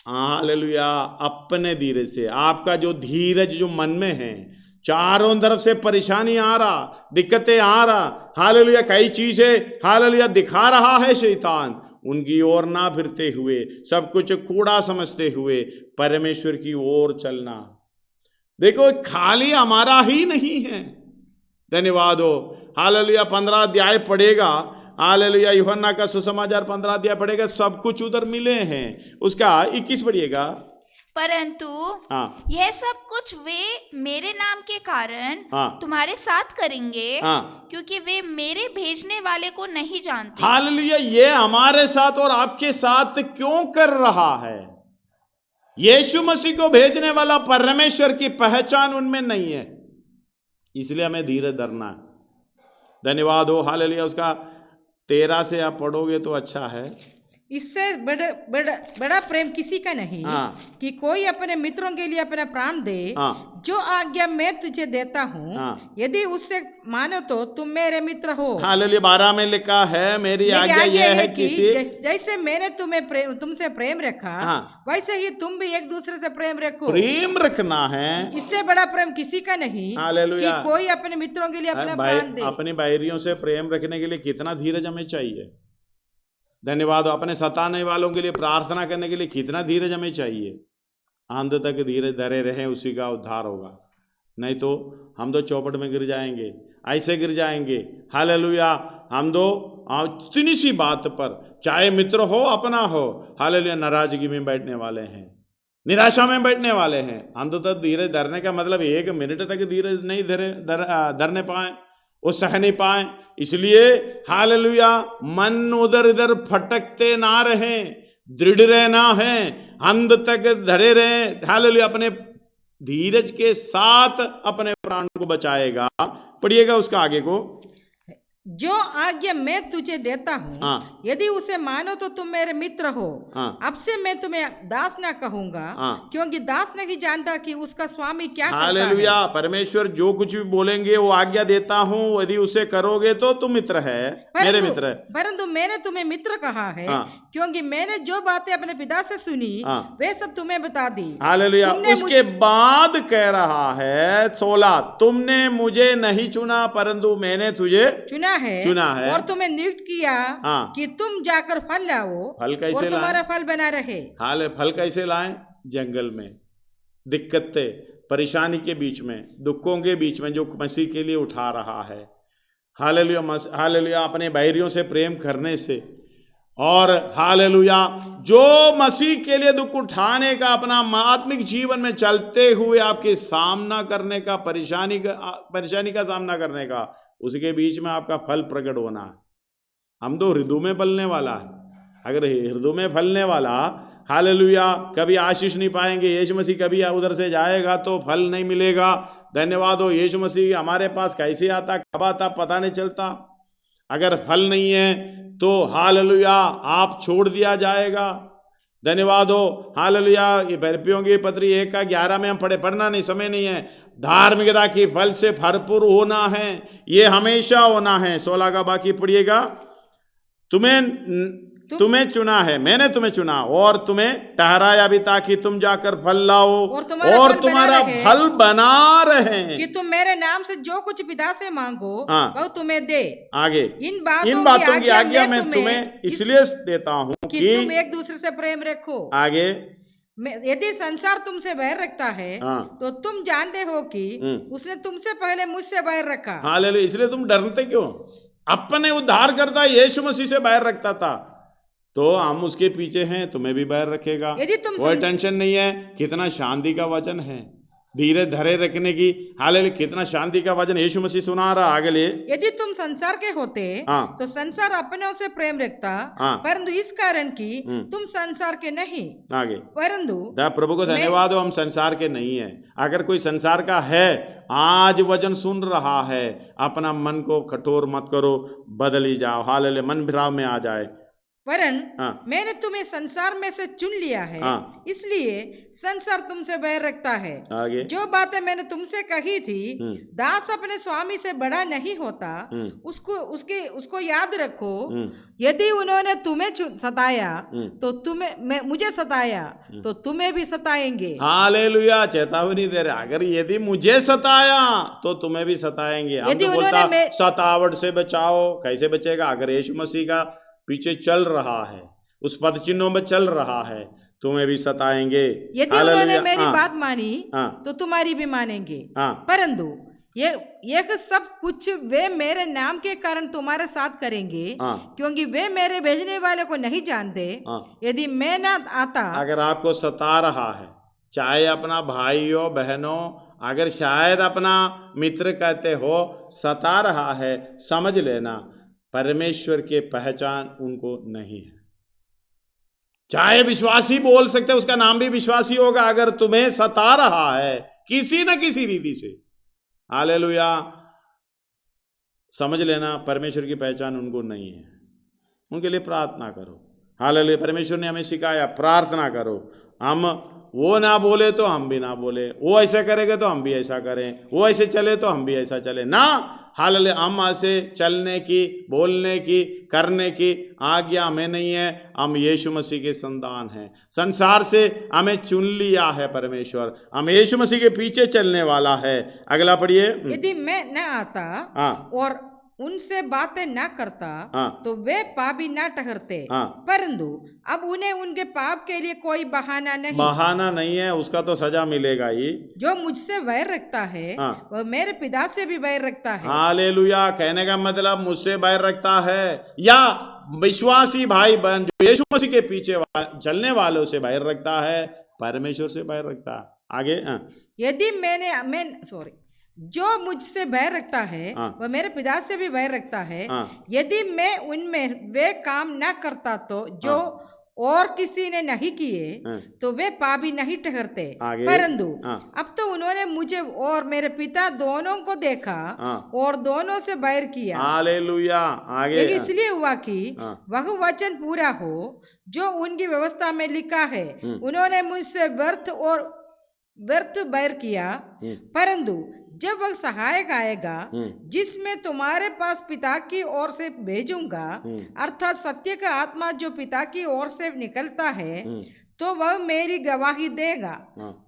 हालेलुया अपने धीरज से, आपका जो धीरज जो मन में है, चारों तरफ से परेशानी आ रहा, दिक्कतें आ रहा, हालेलुया कई चीजें हालेलुया दिखा रहा है शैतान, उनकी ओर ना फिरते हुए, सब कुछ कूड़ा समझते हुए परमेश्वर की ओर चलना। देखो खाली हमारा ही नहीं है, धन्यवाद हो। हालेलुया 15 अध्याय पढ़ेगा, हालेलुया यूहन्ना का सुसमाचार 15 अध्याय पढ़ेगा, सब कुछ उधर मिले हैं। उसका 21 पढ़िएगा, परंतु यह सब कुछ वे मेरे नाम के कारण तुम्हारे साथ करेंगे, क्योंकि वे मेरे भेजने वाले को नहीं जानते। हालेलुया, ये हमारे साथ और आपके साथ क्यों कर रहा है? यीशु मसीह को भेजने वाला परमेश्वर की पहचान उनमें नहीं है, इसलिए हमें धीरज धरना है। धन्यवाद हो। हालेलुया उसका 13 से आप पढ़ोगे तो अच्छा है। इससे बड़ा प्रेम किसी का नहीं कि कोई अपने मित्रों के लिए अपना प्राण दे। जो आज्ञा मैं तुझे देता हूँ, यदि उससे मानो तो तुम मेरे मित्र हो। हालेलुया 12 में लिखा है, मेरी आज्ञा यह है कि जैसे मैंने तुमसे प्रेम रखा, वैसे ही तुम भी एक दूसरे से प्रेम रखो। प्रेम रखना है, इससे बड़ा प्रेम किसी का नहीं कि कोई अपने मित्रों के लिए अपना प्राण दे। अपने भाइयों से प्रेम रखने के लिए कितना धीरज हमें चाहिए। धन्यवाद। अपने सताने वालों के लिए प्रार्थना करने के लिए कितना धीरज हमें चाहिए। अंत तक धीरज धरे रहें, उसी का उद्धार होगा। नहीं तो हम तो चौपट में गिर जाएंगे, ऐसे गिर जाएंगे। हालेलुया हम तो इतनी सी बात पर, चाहे मित्र हो अपना हो, हालेलुया नाराजगी में बैठने वाले हैं, निराशा में बैठने वाले हैं। अंत तक धीरज धरने का मतलब 1 मिनट तक धीरज नहीं धरने पाए, वो सह नहीं पाए। इसलिए हालेलुया मन उधर इधर फटकते ना रहें, दृढ़ रहना है, अंत तक धरे रहें। हालेलुया अपने धीरज के साथ अपने प्राण को बचाएगा। पढ़िएगा उसका आगे को, जो आज्ञा मैं तुझे देता हूँ, यदि उसे मानो तो तुम मेरे मित्र हो। अब से मैं तुम्हें दास ना कहूंगा, क्योंकि दास नहीं जानता कि उसका स्वामी क्या करता है। हालेलुया परमेश्वर जो कुछ भी बोलेंगे वो आज्ञा देता हूँ, यदि उसे करोगे तो तुम मित्र है, मेरे मित्र है। परंतु मैंने तुम्हें मित्र कहा है, क्योंकि मैंने जो बातें अपने पिता से सुनी वे सब तुम्हें बता दी। हालेलुया उसके बाद कह रहा है 16, तुमने मुझे नहीं चुना परंतु मैंने तुझे चुना है और तुम्हें नियुक्त किया कि तुम जाकर फल लाओ, फल कैसे और तुम्हारा फल बना रहे। हाल फल कैसे लाएं? जंगल में दिक्कतें, परेशानी के बीच में, दुखों के बीच में जो मसीह के लिए उठा रहा है। हालेलुया हालेलुया अपने बैरियों से प्रेम करने से, और हालेलुया जो मसीह के लिए दुख उठाने का, अपना आत्मिक जीवन में चलते हुए आपके सामना करने का, परेशानी का सामना करने का उसके बीच में आपका फल प्रकट होना है। हम तो हृदय में फलने वाला है, अगर हृदय में फलने वाला हालेलुया कभी आशीष नहीं पाएंगे। यीशु मसीह कभी उधर से जाएगा तो फल नहीं मिलेगा। धन्यवाद हो, यीशु मसीह हमारे पास कैसे आता कब आता पता नहीं चलता। अगर फल नहीं है तो हालेलुया आप छोड़ दिया जाएगा। धन्यवाद हो, हालेलुया। ये फिलिप्पियों की पत्री 1:11 में हम पढ़ना नहीं, समय नहीं है। धार्मिकता की फल से भरपूर होना है, ये हमेशा होना है। 16 का बाकी पढ़िएगा। तुम्हें चुना है, मैंने तुम्हें चुना और तुम्हें ठहराया भी ताकि तुम जाकर फल लाओ और तुम्हारा फल बना रहे, कि तुम मेरे नाम से जो कुछ पिता से मांगो वो तुम्हें दे। आगे इन बातों की आज्ञा मैं तुम्हें इसलिए देता हूँ कि तुम एक दूसरे से प्रेम रखो। आगे यदि संसार तुमसे बैर रखता है तो तुम जानते हो कि उसने तुमसे पहले मुझसे बैर रखा। हालेलुया। इसलिए तुम डरते क्यों? अपने उद्धारकर्ता यीशु मसीह से बैर रखता था तो हम उसके पीछे हैं, तुम्हें भी बैर रखेगा। यदि तुम कोई टेंशन नहीं है। कितना शांति का वचन है, धीरे धरे रखने की। हालेलुया, कितना शांति का वचन यीशु मसीह सुना रहा। आगे ले, यदि तुम संसार के होते तो संसार अपने से प्रेम रखता, परंतु इस कारण कि तुम संसार के नहीं। आगे, परंतु प्रभु को धन्यवाद हो, हम संसार के नहीं है। अगर कोई संसार का है, आज वचन सुन रहा है, अपना मन को कठोर मत करो, बदल ही जाओ। हालेलुया, मन भ्राव में आ जाए। वरन मैंने तुम्हें संसार में से चुन लिया है, इसलिए संसार तुमसे बैर रखता है। आगे, जो बातें मैंने तुमसे कही थी, दास अपने स्वामी से बड़ा नहीं होता, उसको याद रखो। यदि उन्होंने तुम्हें सताया तो मुझे सताया तो तुम्हें भी सताएंगे। हालेलुया, चेतावनी दे रहे, अगर यदि मुझे सताया तो तुम्हें भी सताएंगे। यदि उन्होंने सतावट से बचाओ, कैसे बचेगा? अगर यीशु मसीह का पीछे चल रहा है, उस पद चिन्हों में चल रहा है, तुम्हें भी सताएंगे। यदि उन्होंने मेरी बात मानी तो तुम्हारी भी मानेंगे। परंतु ये सब कुछ वे मेरे नाम के कारण तुम्हारे साथ करेंगे, क्योंकि वे मेरे भेजने वाले को नहीं जानते। यदि मैं ना आता, अगर आपको सता रहा है, चाहे अपना भाई हो बहन हो, अगर शायद अपना मित्र कहते हो, सता रहा है, समझ लेना परमेश्वर के पहचान उनको नहीं है। चाहे विश्वासी बोल सकते, उसका नाम भी विश्वासी होगा। अगर तुम्हें सता रहा है किसी न किसी रीति से, हालेलुया, समझ लेना परमेश्वर की पहचान उनको नहीं है। उनके लिए प्रार्थना करो। हालेलुया, परमेश्वर ने हमें सिखाया, प्रार्थना करो। हम वो ना बोले तो हम भी ना बोले, वो ऐसे करेंगे तो हम भी ऐसा करें, वो ऐसे चले तो हम भी ऐसा चले ना। हालेलुया, हम ऐसे चलने की, बोलने की, करने की आज्ञा हमें नहीं है। हम यीशु मसीह के संतान हैं। संसार से हमें चुन लिया है परमेश्वर, हम यीशु मसीह के पीछे चलने वाला है। अगला पढ़िए। यदि मैं न आता और उनसे बातें न करता तो वे पापी न ठहरते, परंतु अब उन्हें उनके पाप के लिए कोई बहाना नहीं है। उसका तो सजा मिलेगा ही। जो मुझसे बैर रखता है वह मेरे पिता से भी बैर रखता है। हालेलुया, कहने का मतलब मुझसे बैर रखता है या विश्वासी भाई बहन जो यीशु मसीह के पीछे चलने वालों से बैर रखता है, परमेश्वर से बैर रखता है। आगे, यदि जो मुझसे बैर रखता है वह मेरे पिता से भी बैर रखता है। यदि मैं उनमें वे काम न करता तो जो और किसी ने नहीं किए तो वे पापी नहीं ठहरते, परंतु अब तो उन्होंने मुझे और मेरे पिता दोनों को देखा और दोनों से बैर किया। हालेलुया, आगे, इसलिए हुआ कि वह वचन पूरा हो जो उनकी व्यवस्था में लिखा है, उन्होंने मुझसे व्यर्थ बैर किया। परंतु जब वह सहायक आएगा जिसमें तुम्हारे पास पिता की ओर से भेजूंगा, अर्थात सत्य का आत्मा जो पिता की ओर से निकलता है, तो वह मेरी गवाही देगा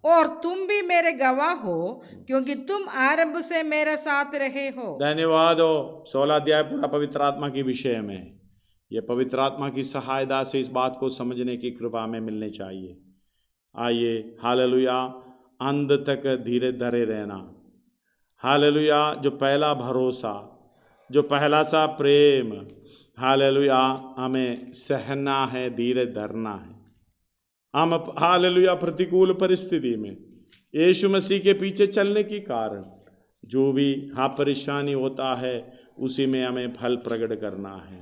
और तुम भी मेरे गवाह हो, क्योंकि तुम आरंभ से मेरे साथ रहे हो। धन्यवाद हो। 16 अध्याय पूरा पवित्र आत्मा के विषय में। यह पवित्र आत्मा की सहायता से इस बात को समझने की कृपा में मिलनी चाहिए। आइए, हालेलुया, अंत तक धीरे धरे रहना। हालेलुया, जो पहला भरोसा, जो पहला सा प्रेम, हालेलुया, हमें सहना है, धीरे धरना है। हम हालेलुया प्रतिकूल परिस्थिति में यीशु मसीह के पीछे चलने के कारण जो भी परेशानी होता है, उसी में हमें फल प्रकट करना है,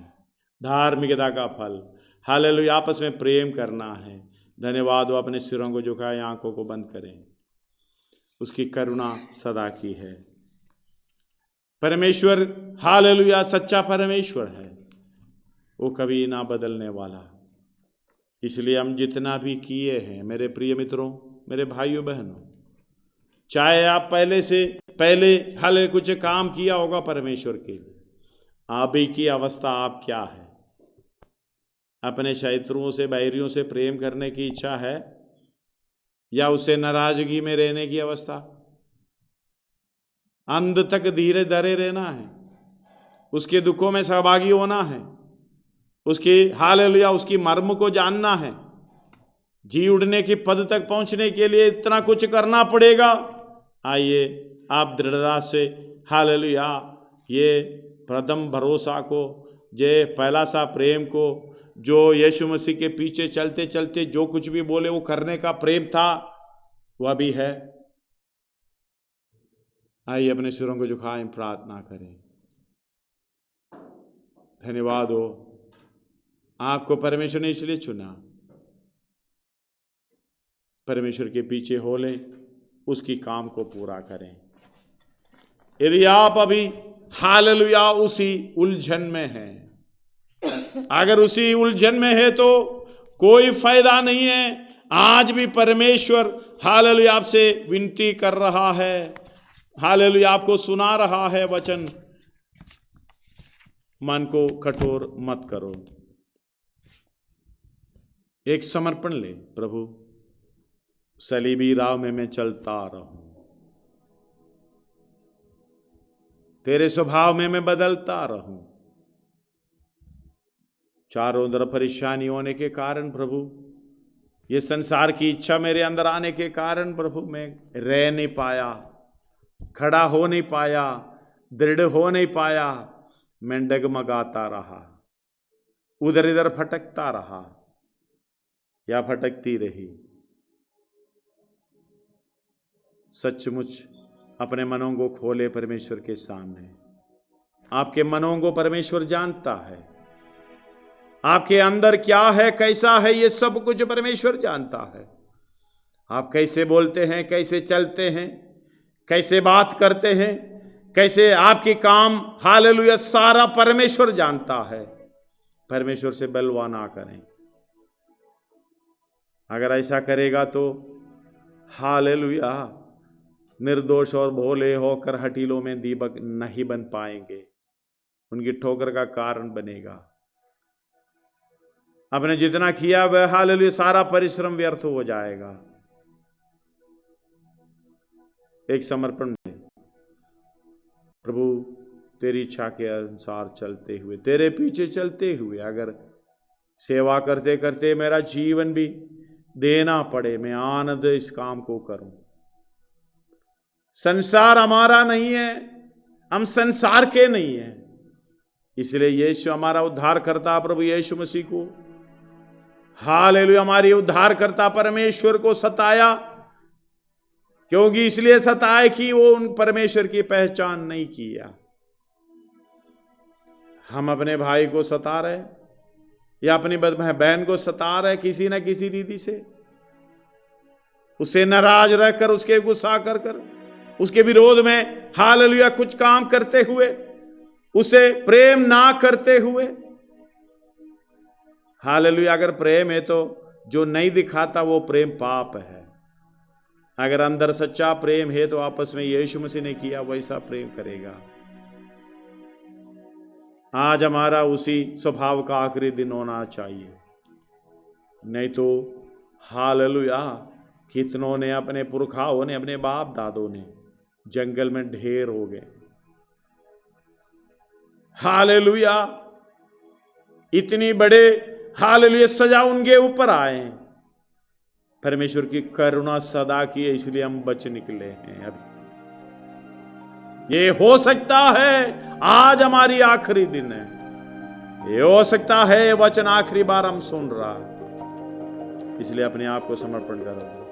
धार्मिकता का फल। हालेलुया, आपस में प्रेम करना है। धन्यवाद हो। अपने सिरों को झुकाएं, आंखों को बंद करें। उसकी करुणा सदा की है। परमेश्वर हालेलुया सच्चा परमेश्वर है, वो कभी ना बदलने वाला। इसलिए हम जितना भी किए हैं मेरे प्रिय मित्रों, मेरे भाइयों बहनों, चाहे आप पहले हाले कुछ काम किया होगा परमेश्वर के लिए, अभी की अवस्था आप क्या है? अपने शत्रुओं से, बैरियों से प्रेम करने की इच्छा है या उससे नाराजगी में रहने की अवस्था? अंत तक धीरे धरे रहना है, उसके दुखों में सहभागी होना है, उसकी हालेलुया उसकी मर्म को जानना है। जी उड़ने की पद तक पहुंचने के लिए इतना कुछ करना पड़ेगा। आइए आप दृढ़ता से हालेलुया ये प्रथम भरोसा को, ये पहला सा प्रेम को, जो यीशु मसीह के पीछे चलते चलते जो कुछ भी बोले वो करने का प्रेम था, वह भी है। आइए अपने सिरों को झुकाएं, प्रार्थना करें। धन्यवाद हो, आपको परमेश्वर ने इसलिए चुना। परमेश्वर के पीछे हो ले, उसकी काम को पूरा करें। यदि आप अभी हालेलुया उसी उलझन में हैं, अगर उसी उलझन में है तो कोई फायदा नहीं है। आज भी परमेश्वर हालेलुया आपसे विनती कर रहा है, हालेलुया आपको सुना रहा है वचन। मन को कठोर मत करो, एक समर्पण ले। प्रभु सलीबी राह में मैं चलता रहूं, तेरे स्वभाव में मैं बदलता रहूं। चारों तरफ परेशानी होने के कारण प्रभु, ये संसार की इच्छा मेरे अंदर आने के कारण प्रभु, मैं रह नहीं पाया, खड़ा हो नहीं पाया, दृढ़ हो नहीं पाया। मैं डगमगाता रहा, उधर इधर भटकता रहा या भटकती रही। सचमुच अपने मनों को खोले परमेश्वर के सामने। आपके मनों को परमेश्वर जानता है, आपके अंदर क्या है, कैसा है, ये सब कुछ परमेश्वर जानता है। आप कैसे बोलते हैं, कैसे चलते हैं, कैसे बात करते हैं, कैसे आपके काम, हालेलुया सारा परमेश्वर जानता है। परमेश्वर से बलवा ना करें। अगर ऐसा करेगा तो हालेलुया निर्दोष और भोले होकर हटीलों में दीपक नहीं बन पाएंगे, उनकी ठोकर का कारण बनेगा। आपने जितना किया वह हालेलुया सारा परिश्रम व्यर्थ हो जाएगा। एक समर्पण में प्रभु तेरी इच्छा के अनुसार चलते हुए, तेरे पीछे चलते हुए, अगर सेवा करते करते मेरा जीवन भी देना पड़े, मैं आनंद इस काम को करूं। संसार हमारा नहीं है, हम संसार के नहीं हैं। इसलिए यीशु हमारा उद्धार करता प्रभु यीशु मसीह को, हालेलुया हमारी उद्धार करता परमेश्वर को सताया, क्योंकि इसलिए सताए कि वो उन परमेश्वर की पहचान नहीं किया। हम अपने भाई को सता रहे या अपनी बहन को सता रहे किसी न किसी रीति से, उससे नाराज रहकर, उसके गुस्सा कर उसके विरोध में हालेलुया कुछ काम करते हुए, उसे प्रेम ना करते हुए। हालेलुया अगर प्रेम है तो जो नहीं दिखाता वो प्रेम पाप है। अगर अंदर सच्चा प्रेम है तो आपस में यीशु मसीह ने किया वैसा प्रेम करेगा। आज हमारा उसी स्वभाव का आखिरी दिन होना चाहिए, नहीं तो हालेलुया कितनों ने, अपने पुरखाओं ने, अपने बाप दादों ने जंगल में ढेर हो गए। हालेलुया इतनी बड़े हालेलुया सजा उनके ऊपर आए। परमेश्वर की करुणा सदा की है, इसलिए हम बच निकले हैं। अभी ये हो सकता है आज हमारी आखिरी दिन है, ये हो सकता है वचन आखिरी बार हम सुन रहा, इसलिए अपने आप को समर्पण करो।